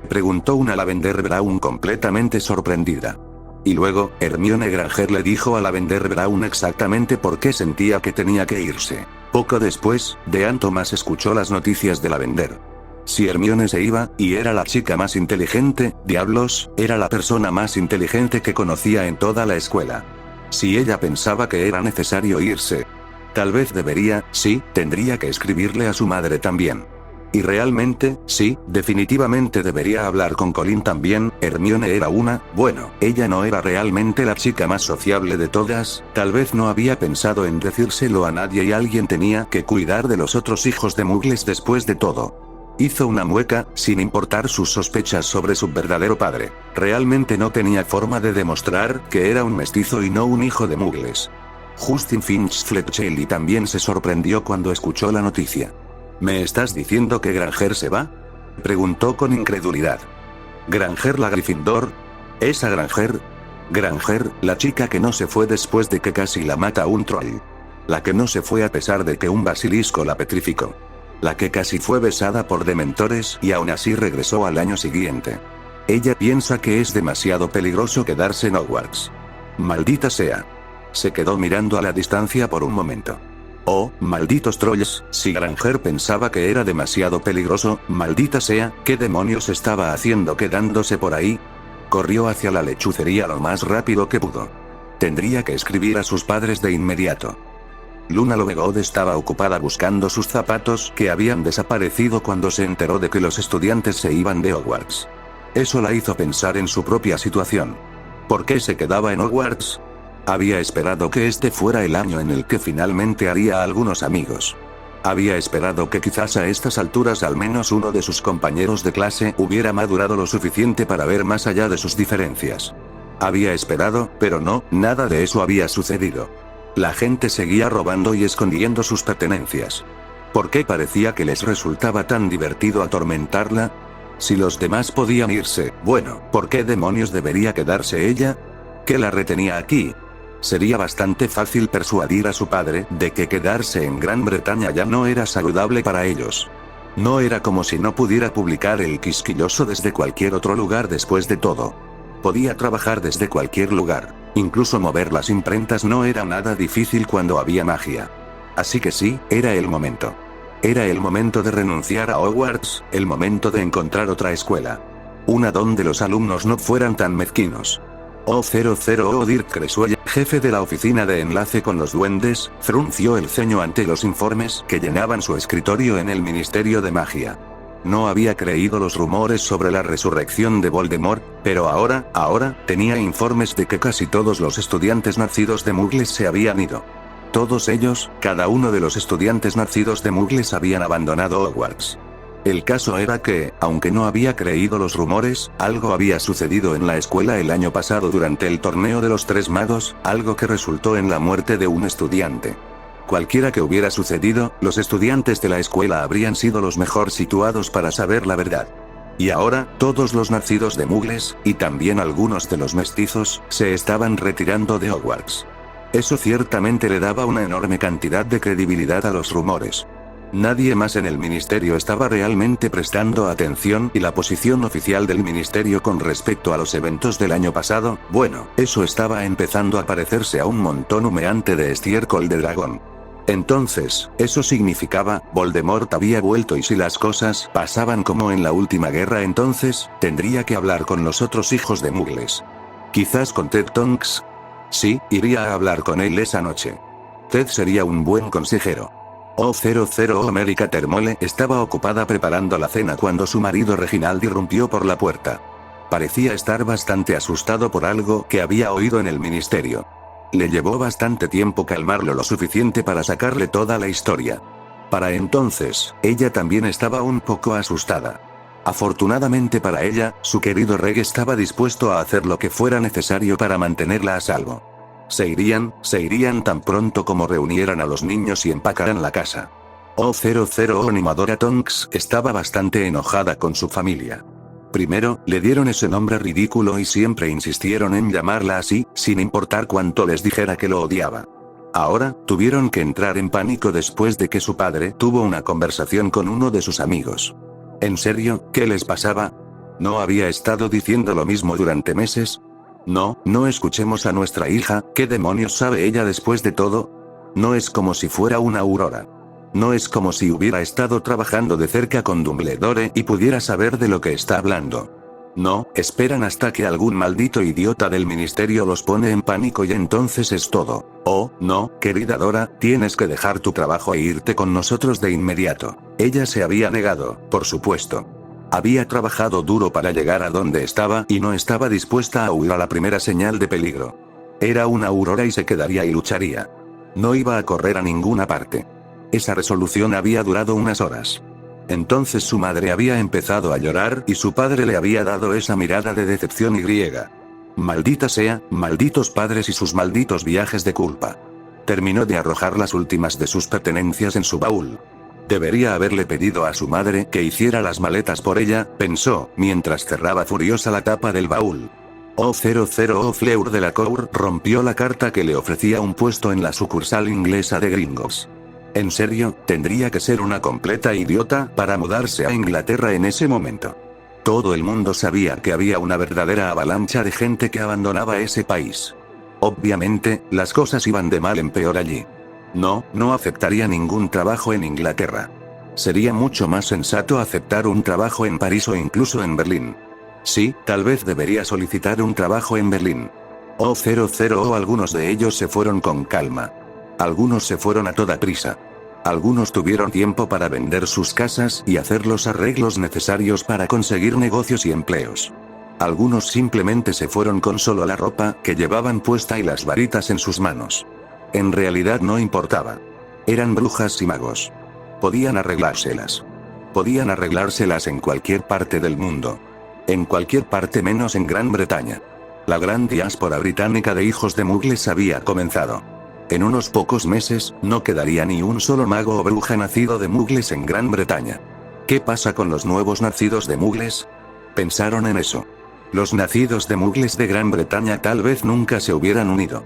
Preguntó una Lavender Brown completamente sorprendida. Y luego, Hermione Granger le dijo a Lavender Brown exactamente por qué sentía que tenía que irse. Poco después, Dean Thomas escuchó las noticias de Lavender. Si Hermione se iba, y era la chica más inteligente, diablos, era la persona más inteligente que conocía en toda la escuela. Si ella pensaba que era necesario irse, tal vez tendría que escribirle a su madre también. Y realmente, sí, definitivamente debería hablar con Colin también. Hermione era ella no era realmente la chica más sociable de todas, tal vez no había pensado en decírselo a nadie y alguien tenía que cuidar de los otros hijos de Muggles después de todo. Hizo una mueca, sin importar sus sospechas sobre su verdadero padre. Realmente no tenía forma de demostrar que era un mestizo y no un hijo de Muggles. Justin Finch Fletchley también se sorprendió cuando escuchó la noticia. ¿Me estás diciendo que Granger se va? Preguntó con incredulidad. ¿Granger la Gryffindor? ¿Esa Granger? Granger, la chica que no se fue después de que casi la mata un troll. La que no se fue a pesar de que un basilisco la petrificó. La que casi fue besada por dementores y aún así regresó al año siguiente. Ella piensa que es demasiado peligroso quedarse en Hogwarts. Maldita sea. Se quedó mirando a la distancia por un momento. Oh, malditos trolls, si Granger pensaba que era demasiado peligroso, maldita sea, ¿qué demonios estaba haciendo quedándose por ahí? Corrió hacia la lechucería lo más rápido que pudo. Tendría que escribir a sus padres de inmediato. Luna Lovegood estaba ocupada buscando sus zapatos que habían desaparecido cuando se enteró de que los estudiantes se iban de Hogwarts. Eso la hizo pensar en su propia situación. ¿Por qué se quedaba en Hogwarts? Había esperado que este fuera el año en el que finalmente haría algunos amigos. Había esperado que quizás a estas alturas al menos uno de sus compañeros de clase hubiera madurado lo suficiente para ver más allá de sus diferencias. Había esperado, pero no, nada de eso había sucedido. La gente seguía robando y escondiendo sus pertenencias. ¿Por qué parecía que les resultaba tan divertido atormentarla? Si los demás podían irse, bueno, ¿por qué demonios debería quedarse ella? ¿Qué la retenía aquí? Sería bastante fácil persuadir a su padre de que quedarse en Gran Bretaña ya no era saludable para ellos. No era como si no pudiera publicar el quisquilloso desde cualquier otro lugar después de todo. Podía trabajar desde cualquier lugar, incluso mover las imprentas no era nada difícil cuando había magia. Así que sí, era el momento. Era el momento de renunciar a Hogwarts, el momento de encontrar otra escuela. Una donde los alumnos no fueran tan mezquinos. O00O Dirk Creswell, jefe de la oficina de enlace con los duendes, frunció el ceño ante los informes que llenaban su escritorio en el Ministerio de Magia. No había creído los rumores sobre la resurrección de Voldemort, pero ahora, tenía informes de que casi todos los estudiantes nacidos de Muggles se habían ido. Todos ellos, cada uno de los estudiantes nacidos de Muggles habían abandonado Hogwarts. El caso era que, aunque no había creído los rumores, algo había sucedido en la escuela el año pasado durante el torneo de los Tres Magos, algo que resultó en la muerte de un estudiante. Cualquiera que hubiera sucedido, los estudiantes de la escuela habrían sido los mejor situados para saber la verdad. Y ahora, todos los nacidos de Muggles, y también algunos de los mestizos, se estaban retirando de Hogwarts. Eso ciertamente le daba una enorme cantidad de credibilidad a los rumores. Nadie más en el ministerio estaba realmente prestando atención y la posición oficial del ministerio con respecto a los eventos del año pasado, bueno, eso estaba empezando a parecerse a un montón humeante de estiércol de dragón. Entonces, eso significaba, Voldemort había vuelto y si las cosas pasaban como en la última guerra entonces, tendría que hablar con los otros hijos de Muggles. Quizás con Ted Tonks. Sí, iría a hablar con él esa noche. Ted sería un buen consejero. O00O America Termole estaba ocupada preparando la cena cuando su marido Reginald irrumpió por la puerta. Parecía estar bastante asustado por algo que había oído en el ministerio. Le llevó bastante tiempo calmarlo lo suficiente para sacarle toda la historia. Para entonces, ella también estaba un poco asustada. Afortunadamente para ella, su querido Reg estaba dispuesto a hacer lo que fuera necesario para mantenerla a salvo. Se irían tan pronto como reunieran a los niños y empacaran la casa. O00O animadora Tonks estaba bastante enojada con su familia. Primero, le dieron ese nombre ridículo y siempre insistieron en llamarla así, sin importar cuánto les dijera que lo odiaba. Ahora, tuvieron que entrar en pánico después de que su padre tuvo una conversación con uno de sus amigos. ¿En serio, qué les pasaba? ¿No había estado diciendo lo mismo durante meses? No escuchemos a nuestra hija, ¿qué demonios sabe ella después de todo? No es como si fuera una Aurora. No es como si hubiera estado trabajando de cerca con Dumbledore y pudiera saber de lo que está hablando. No, esperan hasta que algún maldito idiota del ministerio los pone en pánico y entonces es todo. Oh, no, querida Dora, tienes que dejar tu trabajo e irte con nosotros de inmediato. Ella se había negado, por supuesto. Había trabajado duro para llegar a donde estaba y no estaba dispuesta a huir a la primera señal de peligro. Era una Aurora y se quedaría y lucharía. No iba a correr a ninguna parte. Esa resolución había durado unas horas. Entonces su madre había empezado a llorar y su padre le había dado esa mirada de decepción y griega. Maldita sea, malditos padres y sus malditos viajes de culpa. Terminó de arrojar las últimas de sus pertenencias en su baúl. Debería haberle pedido a su madre que hiciera las maletas por ella, pensó, mientras cerraba furiosa la tapa del baúl. O00O Fleur de la Cour rompió la carta que le ofrecía un puesto en la sucursal inglesa de Gringotts. En serio, tendría que ser una completa idiota para mudarse a Inglaterra en ese momento. Todo el mundo sabía que había una verdadera avalancha de gente que abandonaba ese país. Obviamente, las cosas iban de mal en peor allí. No aceptaría ningún trabajo en Inglaterra. Sería mucho más sensato aceptar un trabajo en París o incluso en Berlín. Sí, tal vez debería solicitar un trabajo en Berlín. O00O algunos de ellos se fueron con calma. Algunos se fueron a toda prisa. Algunos tuvieron tiempo para vender sus casas y hacer los arreglos necesarios para conseguir negocios y empleos. Algunos simplemente se fueron con solo la ropa que llevaban puesta y las varitas en sus manos. En realidad no importaba. Eran brujas y magos. Podían arreglárselas. Podían arreglárselas en cualquier parte del mundo. En cualquier parte menos en Gran Bretaña. La gran diáspora británica de hijos de Muggles había comenzado. En unos pocos meses, no quedaría ni un solo mago o bruja nacido de mugles en Gran Bretaña. ¿Qué pasa con los nuevos nacidos de mugles? Pensaron en eso. Los nacidos de mugles de Gran Bretaña tal vez nunca se hubieran unido.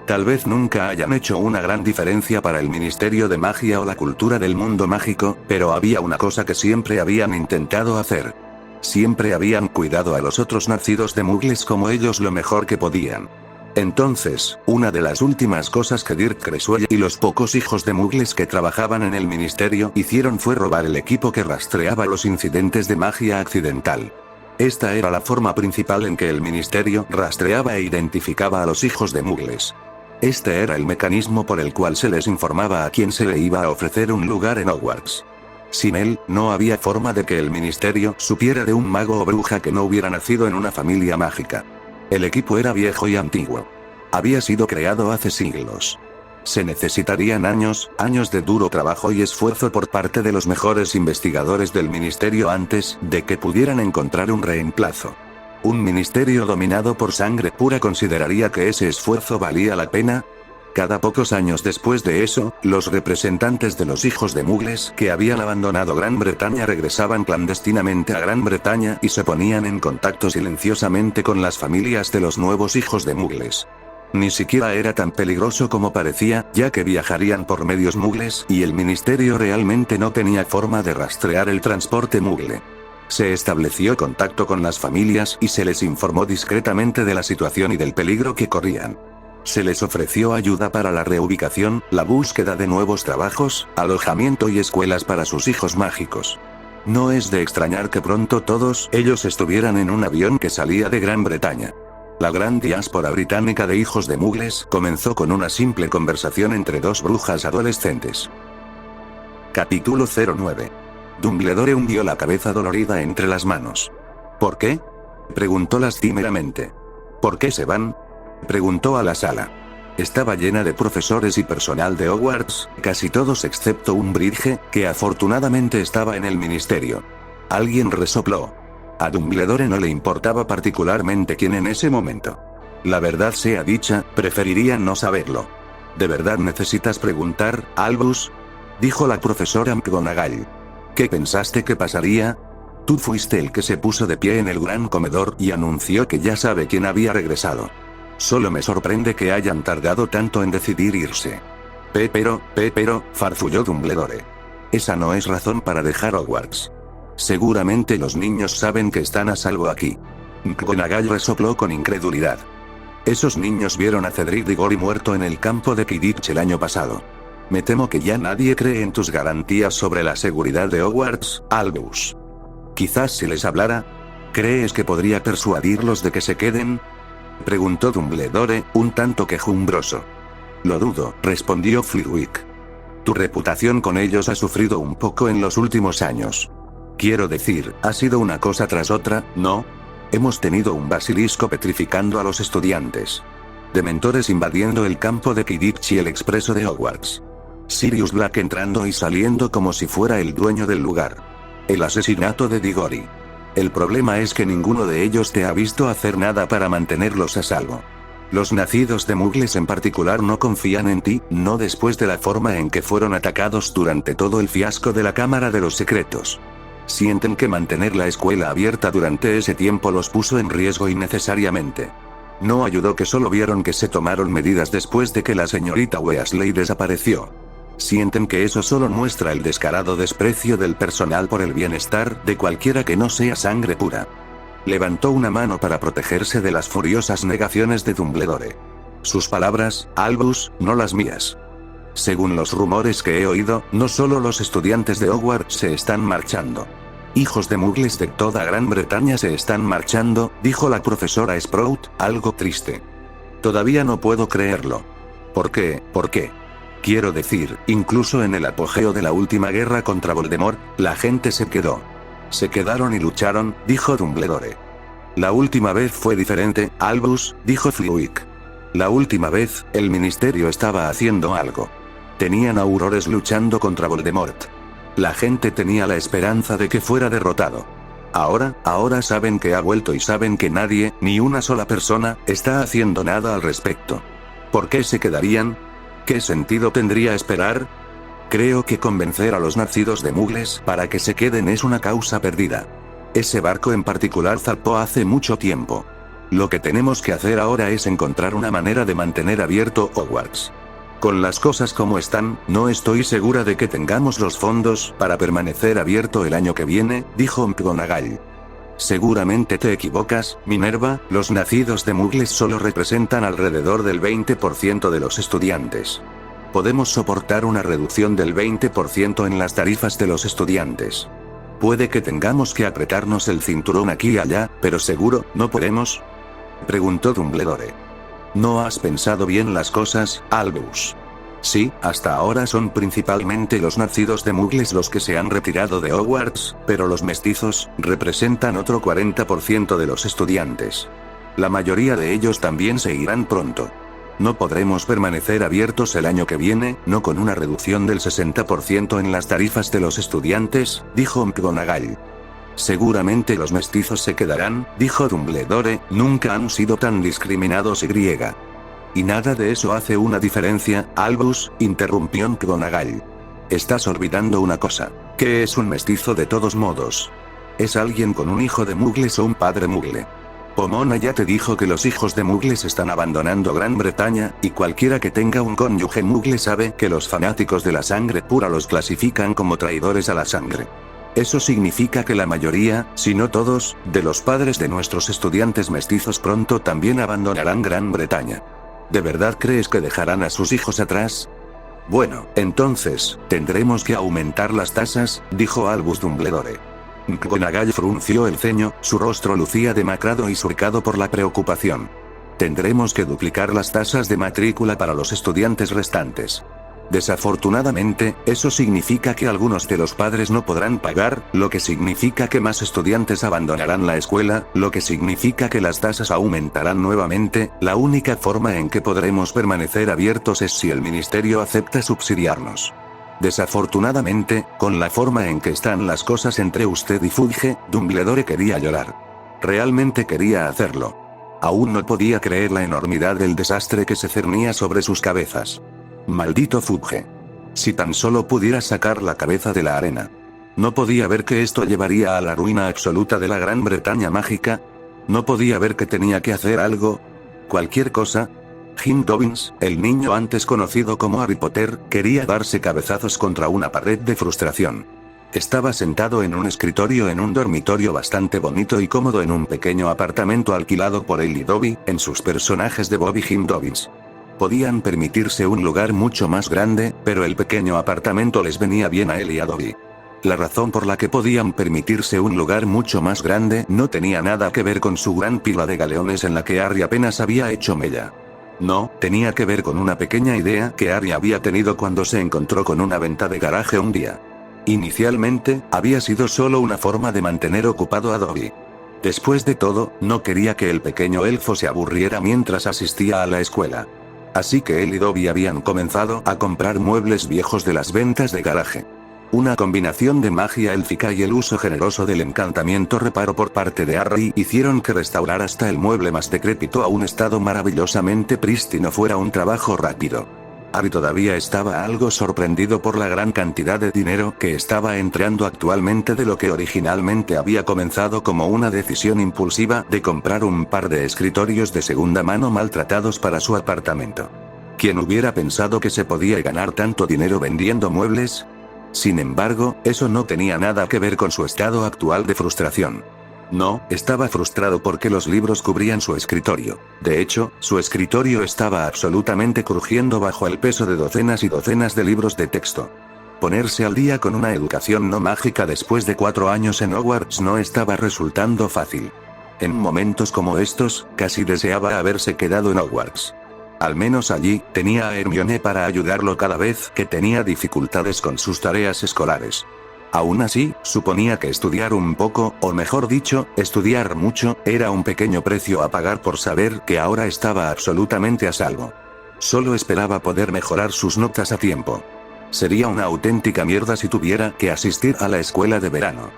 Tal vez nunca hayan hecho una gran diferencia para el Ministerio de Magia o la cultura del mundo mágico, pero había una cosa que siempre habían intentado hacer. Siempre habían cuidado a los otros nacidos de mugles como ellos lo mejor que podían. Entonces, una de las últimas cosas que Dirk Creswell y los pocos hijos de mugles que trabajaban en el ministerio hicieron fue robar el equipo que rastreaba los incidentes de magia accidental. Esta era la forma principal en que el ministerio rastreaba e identificaba a los hijos de mugles. Este era el mecanismo por el cual se les informaba a quién se le iba a ofrecer un lugar en Hogwarts. Sin él, no había forma de que el ministerio supiera de un mago o bruja que no hubiera nacido en una familia mágica. El equipo era viejo y antiguo. Había sido creado hace siglos. Se necesitarían años de duro trabajo y esfuerzo por parte de los mejores investigadores del ministerio antes de que pudieran encontrar un reemplazo. ¿Un ministerio dominado por sangre pura consideraría que ese esfuerzo valía la pena? Cada pocos años después de eso, los representantes de los hijos de mugles que habían abandonado Gran Bretaña regresaban clandestinamente a Gran Bretaña y se ponían en contacto silenciosamente con las familias de los nuevos hijos de mugles. Ni siquiera era tan peligroso como parecía, ya que viajarían por medios mugles y el ministerio realmente no tenía forma de rastrear el transporte mugle. Se estableció contacto con las familias y se les informó discretamente de la situación y del peligro que corrían. Se les ofreció ayuda para la reubicación, la búsqueda de nuevos trabajos, alojamiento y escuelas para sus hijos mágicos. No es de extrañar que pronto todos ellos estuvieran en un avión que salía de Gran Bretaña. La gran diáspora británica de hijos de mugles comenzó con una simple conversación entre dos brujas adolescentes. Capítulo 09. Dumbledore hundió la cabeza dolorida entre las manos. ¿Por qué?, preguntó lastimeramente. ¿Por qué se van?, preguntó a la sala. Estaba llena de profesores y personal de Hogwarts, casi todos excepto Umbridge, que afortunadamente estaba en el ministerio. Alguien resopló. A Dumbledore no le importaba particularmente quién en ese momento. La verdad sea dicha, preferiría no saberlo. ¿De verdad necesitas preguntar, Albus?, dijo la profesora McGonagall. ¿Qué pensaste que pasaría? Tú fuiste el que se puso de pie en el gran comedor y anunció que ya sabe quién había regresado. Solo me sorprende que hayan tardado tanto en decidir irse. Pero, farfulló Dumbledore. Esa no es razón para dejar Hogwarts. Seguramente los niños saben que están a salvo aquí. McGonagall resopló con incredulidad. Esos niños vieron a Cedric Diggory muerto en el campo de Quidditch el año pasado. Me temo que ya nadie cree en tus garantías sobre la seguridad de Hogwarts, Albus. Quizás si les hablara. ¿Crees que podría persuadirlos de que se queden?, preguntó Dumbledore, un tanto quejumbroso. Lo dudo, respondió Flitwick. Tu reputación con ellos ha sufrido un poco en los últimos años. Quiero decir, ha sido una cosa tras otra, ¿no? Hemos tenido un basilisco petrificando a los estudiantes. Dementores invadiendo el campo de Quidditch y el expreso de Hogwarts. Sirius Black entrando y saliendo como si fuera el dueño del lugar. El asesinato de Diggory. El problema es que ninguno de ellos te ha visto hacer nada para mantenerlos a salvo. Los nacidos de mugles en particular no confían en ti, no después de la forma en que fueron atacados durante todo el fiasco de la Cámara de los Secretos. Sienten que mantener la escuela abierta durante ese tiempo los puso en riesgo innecesariamente. No ayudó que solo vieron que se tomaron medidas después de que la señorita Weasley desapareció. Sienten que eso solo muestra el descarado desprecio del personal por el bienestar de cualquiera que no sea sangre pura. Levantó una mano para protegerse de las furiosas negaciones de Dumbledore. Sus palabras, Albus, no las mías. Según los rumores que he oído, no solo los estudiantes de Hogwarts se están marchando. Hijos de mugles de toda Gran Bretaña se están marchando, dijo la profesora Sprout, algo triste. Todavía no puedo creerlo. ¿Por qué? ¿Por qué? Quiero decir, incluso en el apogeo de la última guerra contra Voldemort, la gente se quedó. Se quedaron y lucharon, dijo Dumbledore. La última vez fue diferente, Albus, dijo Flitwick. La última vez, el ministerio estaba haciendo algo. Tenían aurores luchando contra Voldemort. La gente tenía la esperanza de que fuera derrotado. Ahora saben que ha vuelto y saben que nadie, ni una sola persona, está haciendo nada al respecto. ¿Por qué se quedarían? ¿Qué sentido tendría esperar? Creo que convencer a los nacidos de Mugles para que se queden es una causa perdida. Ese barco en particular zarpó hace mucho tiempo. Lo que tenemos que hacer ahora es encontrar una manera de mantener abierto Hogwarts. Con las cosas como están, no estoy segura de que tengamos los fondos para permanecer abierto el año que viene, dijo McGonagall. Seguramente te equivocas, Minerva, los nacidos de Mugles solo representan alrededor del 20% de los estudiantes. Podemos soportar una reducción del 20% en las tarifas de los estudiantes. Puede que tengamos que apretarnos el cinturón aquí y allá, pero seguro, ¿no podemos?, preguntó Dumbledore. ¿No has pensado bien las cosas, Albus? Sí, hasta ahora son principalmente los nacidos de Mugles los que se han retirado de Hogwarts, pero los mestizos representan otro 40% de los estudiantes. La mayoría de ellos también se irán pronto. No podremos permanecer abiertos el año que viene, no con una reducción del 60% en las tarifas de los estudiantes, dijo McGonagall. Seguramente los mestizos se quedarán, dijo Dumbledore, nunca han sido tan discriminados y. Y nada de eso hace una diferencia, Albus, interrumpió McGonagall. Estás olvidando una cosa. ¿Qué es un mestizo de todos modos? Es alguien con un hijo de Mugles o un padre Mugle. Pomona ya te dijo que los hijos de Mugles están abandonando Gran Bretaña, y cualquiera que tenga un cónyuge Mugle sabe que los fanáticos de la sangre pura los clasifican como traidores a la sangre. Eso significa que la mayoría, si no todos, de los padres de nuestros estudiantes mestizos pronto también abandonarán Gran Bretaña. ¿De verdad crees que dejarán a sus hijos atrás? Bueno, entonces, tendremos que aumentar las tasas, dijo Albus Dumbledore. McGonagall frunció el ceño, su rostro lucía demacrado y surcado por la preocupación. Tendremos que duplicar las tasas de matrícula para los estudiantes restantes. Desafortunadamente, eso significa que algunos de los padres no podrán pagar, lo que significa que más estudiantes abandonarán la escuela, lo que significa que las tasas aumentarán nuevamente. La única forma en que podremos permanecer abiertos es si el ministerio acepta subsidiarnos. Desafortunadamente, con la forma en que están las cosas entre usted y Fudge, Dumbledore quería llorar. Realmente quería hacerlo. Aún no podía creer la enormidad del desastre que se cernía sobre sus cabezas. Maldito Fudge. Si tan solo pudiera sacar la cabeza de la arena. No podía ver que esto llevaría a la ruina absoluta de la Gran Bretaña mágica. No podía ver que tenía que hacer algo. Cualquier cosa. Jim Dobbins, el niño antes conocido como Harry Potter, quería darse cabezazos contra una pared de frustración. Estaba sentado en un escritorio en un dormitorio bastante bonito y cómodo en un pequeño apartamento alquilado por él y Dobby, en sus personajes de Bob y Jim Dobbins. Podían permitirse un lugar mucho más grande, pero el pequeño apartamento les venía bien a él y a Dobby. La razón por la que podían permitirse un lugar mucho más grande no tenía nada que ver con su gran pila de galeones en la que Harry apenas había hecho mella. No, tenía que ver con una pequeña idea que Harry había tenido cuando se encontró con una venta de garaje un día. Inicialmente, había sido solo una forma de mantener ocupado a Dobby. Después de todo, no quería que el pequeño elfo se aburriera mientras asistía a la escuela. Así que él y Dobby habían comenzado a comprar muebles viejos de las ventas de garaje. Una combinación de magia élfica y el uso generoso del encantamiento reparo por parte de Harry hicieron que restaurar hasta el mueble más decrépito a un estado maravillosamente prístino fuera un trabajo rápido. Harry todavía estaba algo sorprendido por la gran cantidad de dinero que estaba entrando actualmente de lo que originalmente había comenzado como una decisión impulsiva de comprar un par de escritorios de segunda mano maltratados para su apartamento. ¿Quién hubiera pensado que se podía ganar tanto dinero vendiendo muebles? Sin embargo, eso no tenía nada que ver con su estado actual de frustración. No, estaba frustrado porque los libros cubrían su escritorio. De hecho, su escritorio estaba absolutamente crujiendo bajo el peso de docenas y docenas de libros de texto. Ponerse al día con una educación no mágica después de 4 años en Hogwarts no estaba resultando fácil. En momentos como estos, casi deseaba haberse quedado en Hogwarts. Al menos allí, tenía a Hermione para ayudarlo cada vez que tenía dificultades con sus tareas escolares. Aún así, suponía que estudiar un poco, o mejor dicho, estudiar mucho, era un pequeño precio a pagar por saber que ahora estaba absolutamente a salvo. Solo esperaba poder mejorar sus notas a tiempo. Sería una auténtica mierda si tuviera que asistir a la escuela de verano.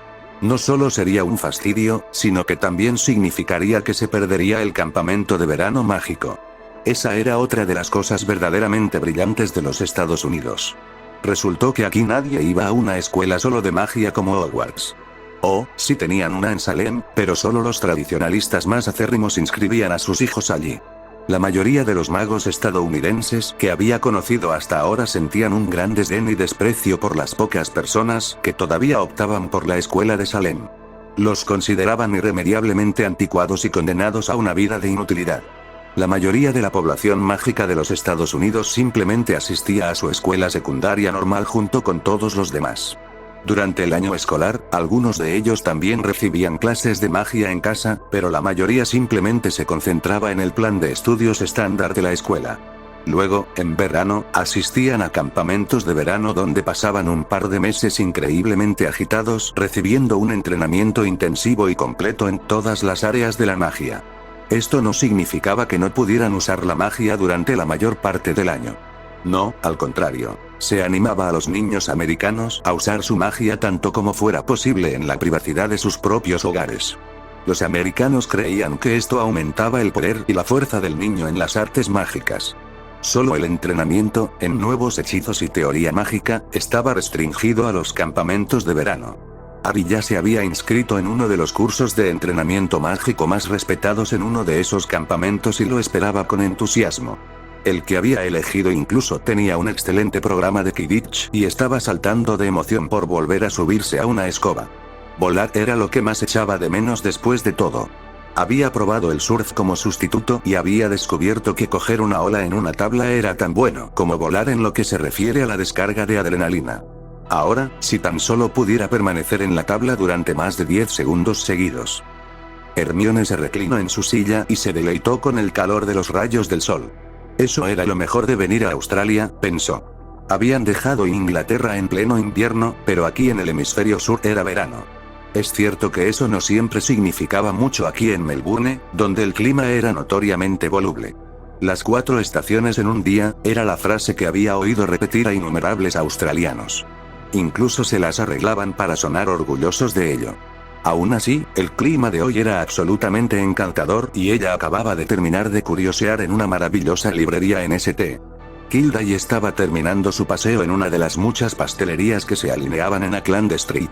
No solo sería un fastidio, sino que también significaría que se perdería el campamento de verano mágico. Esa era otra de las cosas verdaderamente brillantes de los Estados Unidos. Resultó que aquí nadie iba a una escuela solo de magia como Hogwarts. Sí tenían una en Salem, pero solo los tradicionalistas más acérrimos inscribían a sus hijos allí. La mayoría de los magos estadounidenses que había conocido hasta ahora sentían un gran desdén y desprecio por las pocas personas que todavía optaban por la escuela de Salem. Los consideraban irremediablemente anticuados y condenados a una vida de inutilidad. La mayoría de la población mágica de los Estados Unidos simplemente asistía a su escuela secundaria normal junto con todos los demás. Durante el año escolar, algunos de ellos también recibían clases de magia en casa, pero la mayoría simplemente se concentraba en el plan de estudios estándar de la escuela. Luego, en verano, asistían a campamentos de verano donde pasaban un par de meses increíblemente agitados, recibiendo un entrenamiento intensivo y completo en todas las áreas de la magia. Esto no significaba que no pudieran usar la magia durante la mayor parte del año. No, al contrario, se animaba a los niños americanos a usar su magia tanto como fuera posible en la privacidad de sus propios hogares. Los americanos creían que esto aumentaba el poder y la fuerza del niño en las artes mágicas. Solo el entrenamiento en nuevos hechizos y teoría mágica estaba restringido a los campamentos de verano. Abby ya se había inscrito en uno de los cursos de entrenamiento mágico más respetados en uno de esos campamentos y lo esperaba con entusiasmo. El que había elegido incluso tenía un excelente programa de Quidditch y estaba saltando de emoción por volver a subirse a una escoba. Volar era lo que más echaba de menos después de todo. Había probado el surf como sustituto y había descubierto que coger una ola en una tabla era tan bueno como volar en lo que se refiere a la descarga de adrenalina. Ahora, si tan solo pudiera permanecer en la tabla durante más de 10 segundos seguidos. Hermione se reclinó en su silla y se deleitó con el calor de los rayos del sol. Eso era lo mejor de venir a Australia, pensó. Habían dejado Inglaterra en pleno invierno, pero aquí en el hemisferio sur era verano. Es cierto que eso no siempre significaba mucho aquí en Melbourne, donde el clima era notoriamente voluble. Las 4 estaciones en un día, era la frase que había oído repetir a innumerables australianos. Incluso se las arreglaban para sonar orgullosos de ello. Aún así, el clima de hoy era absolutamente encantador y ella acababa de terminar de curiosear en una maravillosa librería en St. Kilday estaba terminando su paseo en una de las muchas pastelerías que se alineaban en Auckland Street.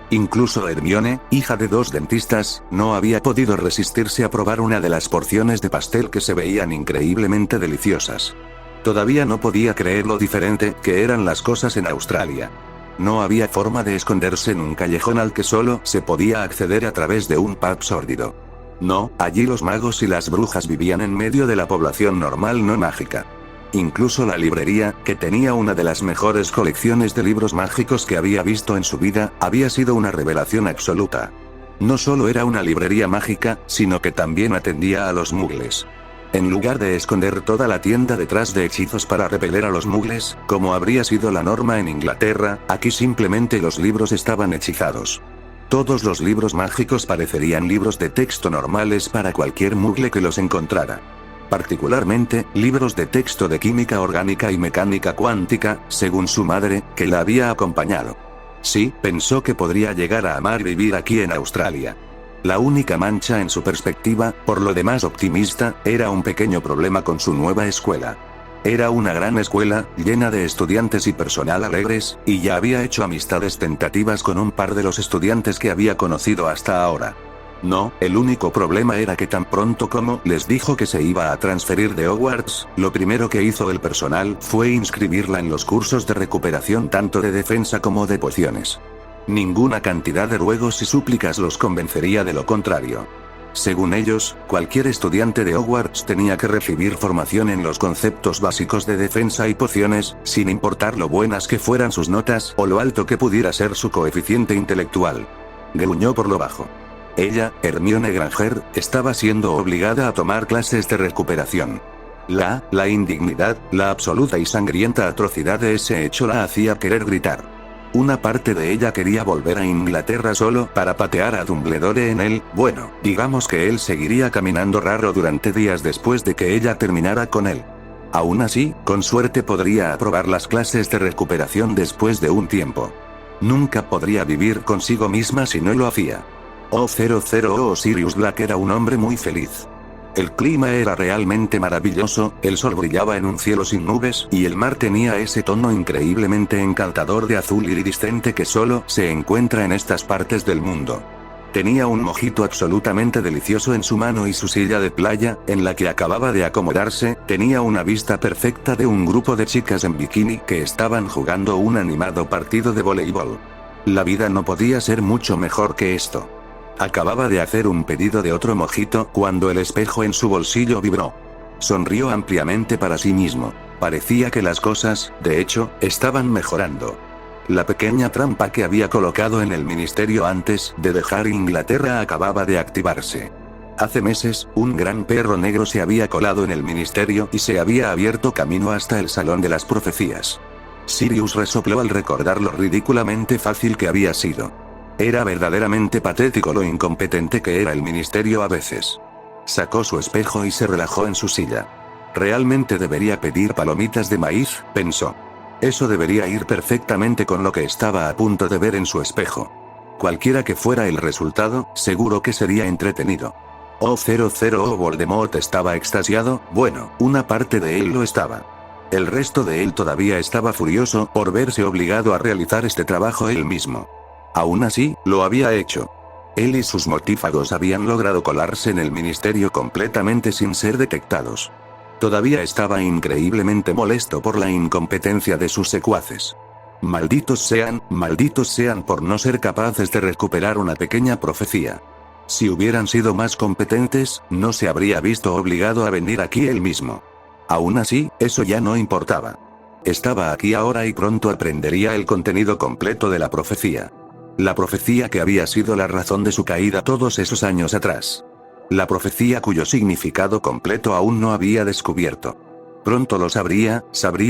Incluso Hermione, hija de 2 dentistas, no había podido resistirse a probar una de las porciones de pastel que se veían increíblemente deliciosas. Todavía no podía creer lo diferente que eran las cosas en Australia. No había forma de esconderse en un callejón al que solo se podía acceder a través de un pub sórdido. No, allí los magos y las brujas vivían en medio de la población normal no mágica. Incluso la librería, que tenía una de las mejores colecciones de libros mágicos que había visto en su vida, había sido una revelación absoluta. No solo era una librería mágica, sino que también atendía a los muggles. En lugar de esconder toda la tienda detrás de hechizos para repeler a los muggles, como habría sido la norma en Inglaterra, aquí simplemente los libros estaban hechizados. Todos los libros mágicos parecerían libros de texto normales para cualquier muggle que los encontrara. Particularmente, libros de texto de química orgánica y mecánica cuántica, según su madre, que la había acompañado. Sí, pensó que podría llegar a amar vivir aquí en Australia. La única mancha en su perspectiva, por lo demás optimista, era un pequeño problema con su nueva escuela. Era una gran escuela, llena de estudiantes y personal alegres, y ya había hecho amistades tentativas con un par de los estudiantes que había conocido hasta ahora. No, el único problema era que tan pronto como les dijo que se iba a transferir de Hogwarts, lo primero que hizo el personal fue inscribirla en los cursos de recuperación tanto de defensa como de pociones. Ninguna cantidad de ruegos y súplicas los convencería de lo contrario. Según ellos, cualquier estudiante de Hogwarts tenía que recibir formación en los conceptos básicos de defensa y pociones, sin importar lo buenas que fueran sus notas o lo alto que pudiera ser su coeficiente intelectual. Gruñó por lo bajo. Ella, Hermione Granger, estaba siendo obligada a tomar clases de recuperación. La indignidad, la absoluta y sangrienta atrocidad de ese hecho la hacía querer gritar. Una parte de ella quería volver a Inglaterra solo para patear a Dumbledore en él, bueno, digamos que él seguiría caminando raro durante días después de que ella terminara con él. Aún así, con suerte podría aprobar las clases de recuperación después de un tiempo. Nunca podría vivir consigo misma si no lo hacía. Sirius Black era un hombre muy feliz. El clima era realmente maravilloso, el sol brillaba en un cielo sin nubes, y el mar tenía ese tono increíblemente encantador de azul iridiscente que solo se encuentra en estas partes del mundo. Tenía un mojito absolutamente delicioso en su mano y su silla de playa, en la que acababa de acomodarse, tenía una vista perfecta de un grupo de chicas en bikini que estaban jugando un animado partido de voleibol. La vida no podía ser mucho mejor que esto. Acababa de hacer un pedido de otro mojito cuando el espejo en su bolsillo vibró. Sonrió ampliamente para sí mismo. Parecía que las cosas, de hecho, estaban mejorando. La pequeña trampa que había colocado en el ministerio antes de dejar Inglaterra acababa de activarse. Hace meses, un gran perro negro se había colado en el ministerio y se había abierto camino hasta el salón de las profecías. Sirius resopló al recordar lo ridículamente fácil que había sido. Era verdaderamente patético lo incompetente que era el ministerio a veces. Sacó su espejo y se relajó en su silla. Realmente debería pedir palomitas de maíz, pensó. Eso debería ir perfectamente con lo que estaba a punto de ver en su espejo. Cualquiera que fuera el resultado, seguro que sería entretenido. Oh Voldemort estaba extasiado, bueno, una parte de él lo estaba. El resto de él todavía estaba furioso por verse obligado a realizar este trabajo él mismo. Aún así, lo había hecho. Él y sus mortífagos habían logrado colarse en el ministerio completamente sin ser detectados. Todavía estaba increíblemente molesto por la incompetencia de sus secuaces. Malditos sean por no ser capaces de recuperar una pequeña profecía. Si hubieran sido más competentes, no se habría visto obligado a venir aquí él mismo. Aún así, eso ya no importaba. Estaba aquí ahora y pronto aprendería el contenido completo de la profecía. La profecía que había sido la razón de su caída todos esos años atrás. La profecía cuyo significado completo aún no había descubierto. Pronto lo sabría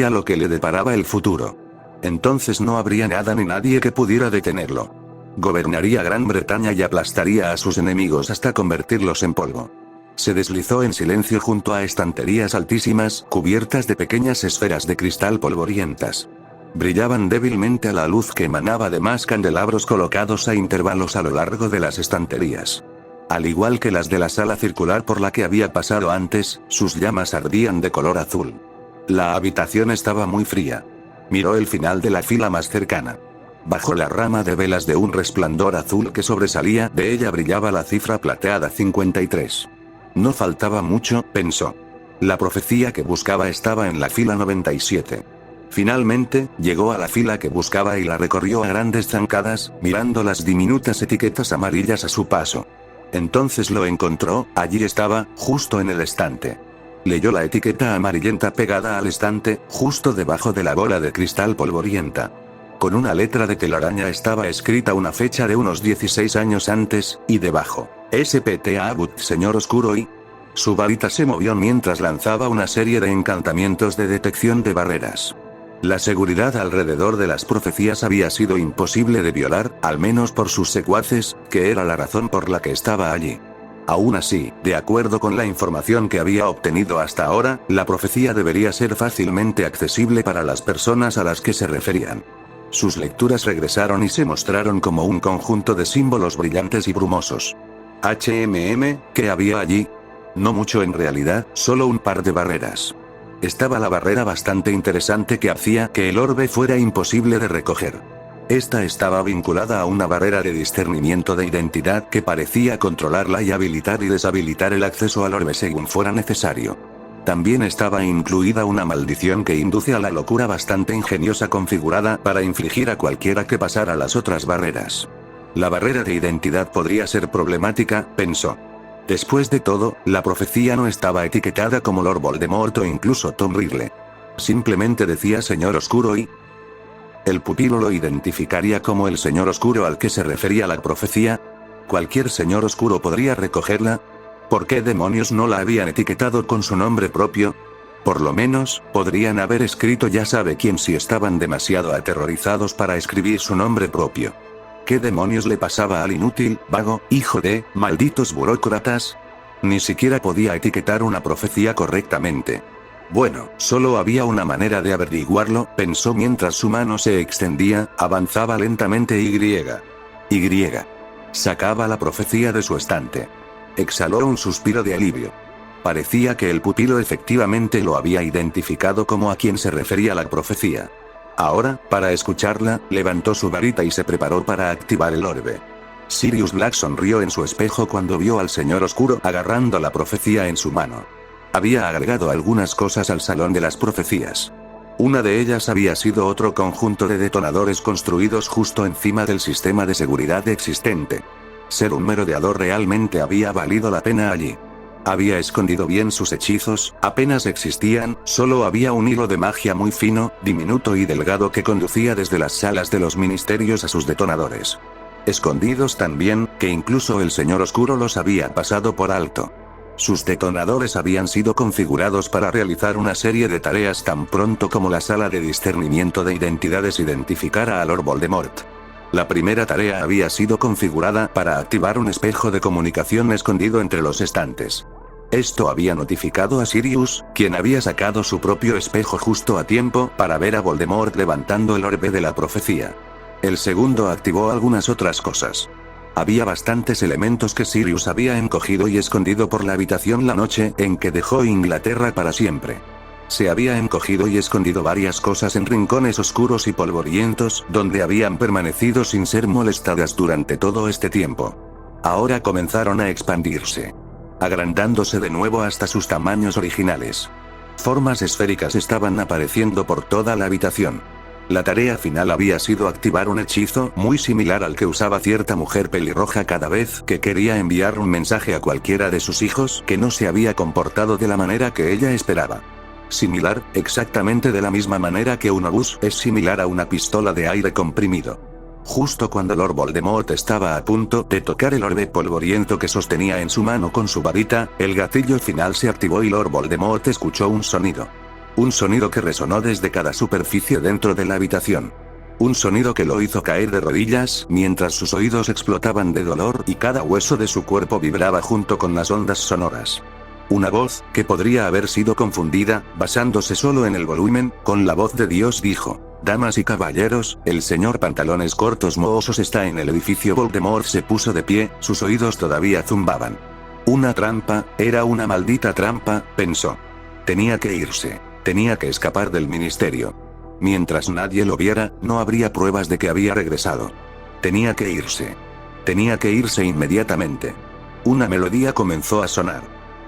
lo que le deparaba el futuro. Entonces no habría nada ni nadie que pudiera detenerlo. Gobernaría Gran Bretaña y aplastaría a sus enemigos hasta convertirlos en polvo. Se deslizó en silencio junto a estanterías altísimas, cubiertas de pequeñas esferas de cristal polvorientas. Brillaban débilmente a la luz que emanaba de más candelabros colocados a intervalos a lo largo de las estanterías. Al igual que las de la sala circular por la que había pasado antes, sus llamas ardían de color azul. La habitación estaba muy fría. Miró el final de la fila más cercana. Bajo la rama de velas de un resplandor azul que sobresalía de ella brillaba la cifra plateada 53. No faltaba mucho, pensó. La profecía que buscaba estaba en la fila 97. Finalmente, llegó a la fila que buscaba y la recorrió a grandes zancadas, mirando las diminutas etiquetas amarillas a su paso. Entonces lo encontró, allí estaba, justo en el estante. Leyó la etiqueta amarillenta pegada al estante, justo debajo de la bola de cristal polvorienta. Con una letra de telaraña estaba escrita una fecha de unos 16 años antes, y debajo, SPTA Abbott Señor Oscuro y... Su varita se movió mientras lanzaba una serie de encantamientos de detección de barreras. La seguridad alrededor de las profecías había sido imposible de violar, al menos por sus secuaces, que era la razón por la que estaba allí. Aún así, de acuerdo con la información que había obtenido hasta ahora, la profecía debería ser fácilmente accesible para las personas a las que se referían. Sus lecturas regresaron y se mostraron como un conjunto de símbolos brillantes y brumosos. ¿Qué había allí? No mucho en realidad, solo un par de barreras. Estaba la barrera bastante interesante que hacía que el orbe fuera imposible de recoger. Esta estaba vinculada a una barrera de discernimiento de identidad que parecía controlarla y habilitar y deshabilitar el acceso al orbe según fuera necesario. También estaba incluida una maldición que induce a la locura bastante ingeniosa configurada para infligir a cualquiera que pasara las otras barreras. La barrera de identidad podría ser problemática, pensó. Después de todo, la profecía no estaba etiquetada como Lord Voldemort o incluso Tom Riddle. Simplemente decía Señor Oscuro y... ¿El pupilo lo identificaría como el Señor Oscuro al que se refería la profecía? ¿Cualquier Señor Oscuro podría recogerla? ¿Por qué demonios no la habían etiquetado con su nombre propio? Por lo menos, podrían haber escrito ya sabe quién si estaban demasiado aterrorizados para escribir su nombre propio. ¿Qué demonios le pasaba al inútil, vago, hijo de, malditos burócratas? Ni siquiera podía etiquetar una profecía correctamente. Bueno, solo había una manera de averiguarlo, pensó mientras su mano se extendía, avanzaba lentamente Y. Sacaba la profecía de su estante. Exhaló un suspiro de alivio. Parecía que el pupilo efectivamente lo había identificado como a quien se refería la profecía. Ahora, para escucharla, levantó su varita y se preparó para activar el orbe. Sirius Black sonrió en su espejo cuando vio al Señor Oscuro agarrando la profecía en su mano. Había agregado algunas cosas al Salón de las Profecías. Una de ellas había sido otro conjunto de detonadores construidos justo encima del sistema de seguridad existente. Ser un merodeador realmente había valido la pena allí. Había escondido bien sus hechizos, apenas existían, solo había un hilo de magia muy fino, diminuto y delgado que conducía desde las salas de los ministerios a sus detonadores. Escondidos tan bien, que incluso el Señor Oscuro los había pasado por alto. Sus detonadores habían sido configurados para realizar una serie de tareas tan pronto como la sala de discernimiento de identidades identificara a Lord Voldemort. La primera tarea había sido configurada para activar un espejo de comunicación escondido entre los estantes. Esto había notificado a Sirius, quien había sacado su propio espejo justo a tiempo para ver a Voldemort levantando el orbe de la profecía. El segundo activó algunas otras cosas. Había bastantes elementos que Sirius había encogido y escondido por la habitación la noche en que dejó Inglaterra para siempre. Se había encogido y escondido varias cosas en rincones oscuros y polvorientos, donde habían permanecido sin ser molestadas durante todo este tiempo. Ahora comenzaron a expandirse, agrandándose de nuevo hasta sus tamaños originales. Formas esféricas estaban apareciendo por toda la habitación. La tarea final había sido activar un hechizo muy similar al que usaba cierta mujer pelirroja cada vez que quería enviar un mensaje a cualquiera de sus hijos que no se había comportado de la manera que ella esperaba. Similar, exactamente de la misma manera que un obús es similar a una pistola de aire comprimido. Justo cuando Lord Voldemort estaba a punto de tocar el orbe polvoriento que sostenía en su mano con su varita, el gatillo final se activó y Lord Voldemort escuchó un sonido. Un sonido que resonó desde cada superficie dentro de la habitación. Un sonido que lo hizo caer de rodillas mientras sus oídos explotaban de dolor y cada hueso de su cuerpo vibraba junto con las ondas sonoras. Una voz, que podría haber sido confundida, basándose solo en el volumen, con la voz de Dios dijo: «Damas y caballeros, el señor Pantalones Cortos Mohosos está en el edificio». Voldemort se puso de pie, sus oídos todavía zumbaban. Una trampa, era una maldita trampa, pensó. Tenía que irse. Tenía que escapar del ministerio. Mientras nadie lo viera, no habría pruebas de que había regresado. Tenía que irse. Tenía que irse inmediatamente. Una melodía comenzó a sonar.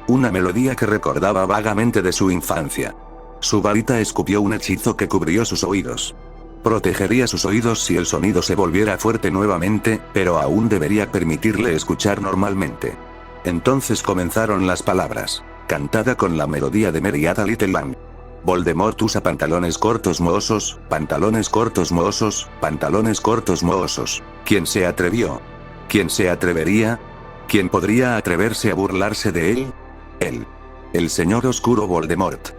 Una melodía que recordaba vagamente de su infancia. Su varita escupió un hechizo que cubrió sus oídos. Protegería sus oídos si el sonido se volviera fuerte nuevamente, pero aún debería permitirle escuchar normalmente. Entonces comenzaron las palabras, cantada con la melodía de Meriada Little Lang. Voldemort usa pantalones cortos mohosos, pantalones cortos mohosos, pantalones cortos mohosos. ¿Quién se atrevió? ¿Quién se atrevería? ¿Quién podría atreverse a burlarse de él? Él. El señor oscuro Voldemort.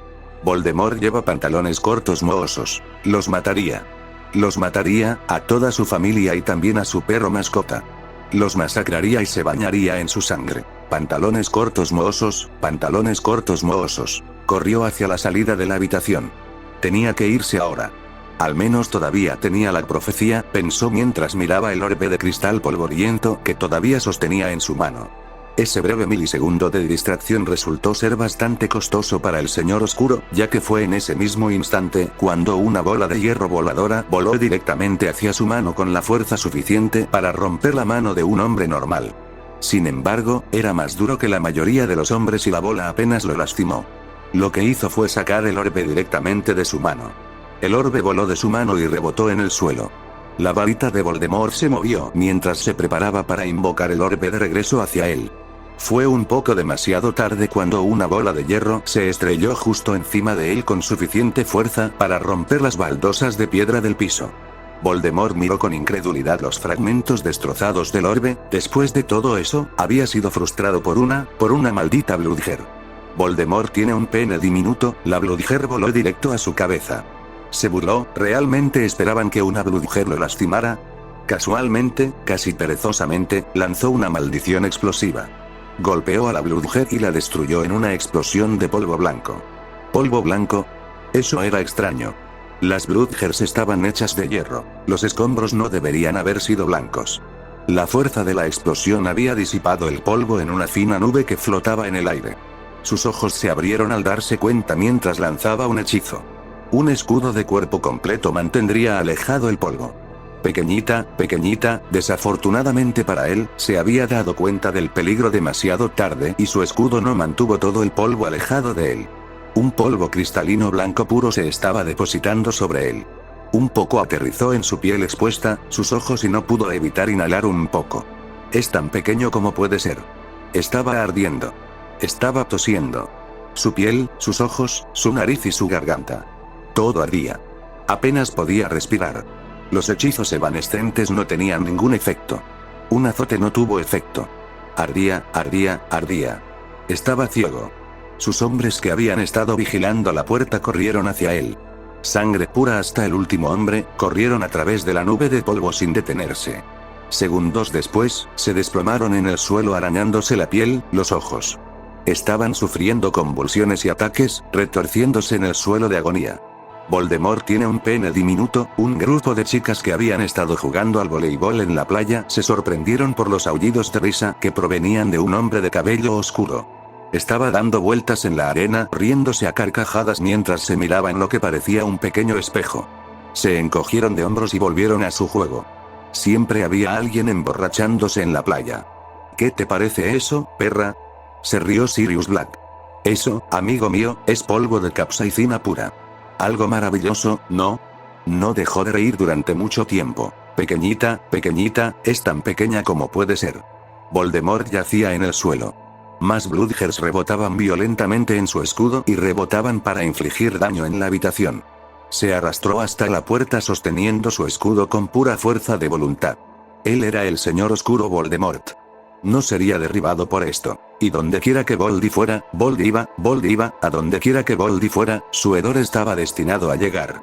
Voldemort lleva pantalones cortos mohosos. Los mataría. Los mataría, a toda su familia y también a su perro mascota. Los masacraría y se bañaría en su sangre. Pantalones cortos mohosos, pantalones cortos mohosos. Corrió hacia la salida de la habitación. Tenía que irse ahora. Al menos todavía tenía la profecía, pensó mientras miraba el orbe de cristal polvoriento que todavía sostenía en su mano. Ese breve milisegundo de distracción resultó ser bastante costoso para el señor oscuro, ya que fue en ese mismo instante cuando una bola de hierro voladora voló directamente hacia su mano con la fuerza suficiente para romper la mano de un hombre normal. Sin embargo, era más duro que la mayoría de los hombres y la bola apenas lo lastimó. Lo que hizo fue sacar el orbe directamente de su mano. El orbe voló de su mano y rebotó en el suelo. La varita de Voldemort se movió mientras se preparaba para invocar el orbe de regreso hacia él. Fue un poco demasiado tarde cuando una bola de hierro se estrelló justo encima de él con suficiente fuerza para romper las baldosas de piedra del piso. Voldemort miró con incredulidad los fragmentos destrozados del orbe. Después de todo eso, había sido frustrado por una maldita Bludger. Voldemort tiene un pene diminuto. La Bludger voló directo a su cabeza. Se burló. ¿Realmente esperaban que una Bludger lo lastimara? Casualmente, casi perezosamente, lanzó una maldición explosiva. Golpeó a la Bludger y la destruyó en una explosión de polvo blanco. ¿Polvo blanco? Eso era extraño. Las Bludgers estaban hechas de hierro. Los escombros no deberían haber sido blancos. La fuerza de la explosión había disipado el polvo en una fina nube que flotaba en el aire. Sus ojos se abrieron al darse cuenta mientras lanzaba un hechizo. Un escudo de cuerpo completo mantendría alejado el polvo. Pequeñita, desafortunadamente para él, se había dado cuenta del peligro demasiado tarde y su escudo no mantuvo todo el polvo alejado de él. Un polvo cristalino blanco puro se estaba depositando sobre él. Un poco aterrizó en su piel expuesta, sus ojos y no pudo evitar inhalar un poco. Es tan pequeño como puede ser. Estaba ardiendo. Estaba tosiendo. Su piel, sus ojos, su nariz y su garganta. Todo ardía. Apenas podía respirar. Los hechizos evanescentes no tenían ningún efecto. Un azote no tuvo efecto. Ardía. Estaba ciego. Sus hombres que habían estado vigilando la puerta corrieron hacia él. Sangre pura hasta el último hombre, corrieron a través de la nube de polvo sin detenerse. Segundos después, se desplomaron en el suelo arañándose la piel, los ojos. Estaban sufriendo convulsiones y ataques, retorciéndose en el suelo de agonía. Voldemort tiene un pene diminuto. Un grupo de chicas que habían estado jugando al voleibol en la playa se sorprendieron por los aullidos de risa que provenían de un hombre de cabello oscuro. Estaba dando vueltas en la arena, riéndose a carcajadas mientras se miraba en lo que parecía un pequeño espejo. Se encogieron de hombros y volvieron a su juego. Siempre había alguien emborrachándose en la playa. ¿Qué te parece eso, perra? Se rió Sirius Black. Eso, amigo mío, es polvo de capsaicina pura. Algo maravilloso, ¿no? No dejó de reír durante mucho tiempo. Pequeñita, es tan pequeña como puede ser. Voldemort yacía en el suelo. Más Bloodhearts rebotaban violentamente en su escudo y rebotaban para infligir daño en la habitación. Se arrastró hasta la puerta sosteniendo su escudo con pura fuerza de voluntad. Él era el señor oscuro Voldemort. No sería derribado por esto. Y donde quiera que Voldy fuera, Voldy iba, a donde quiera que Voldy fuera, su hedor estaba destinado a llegar.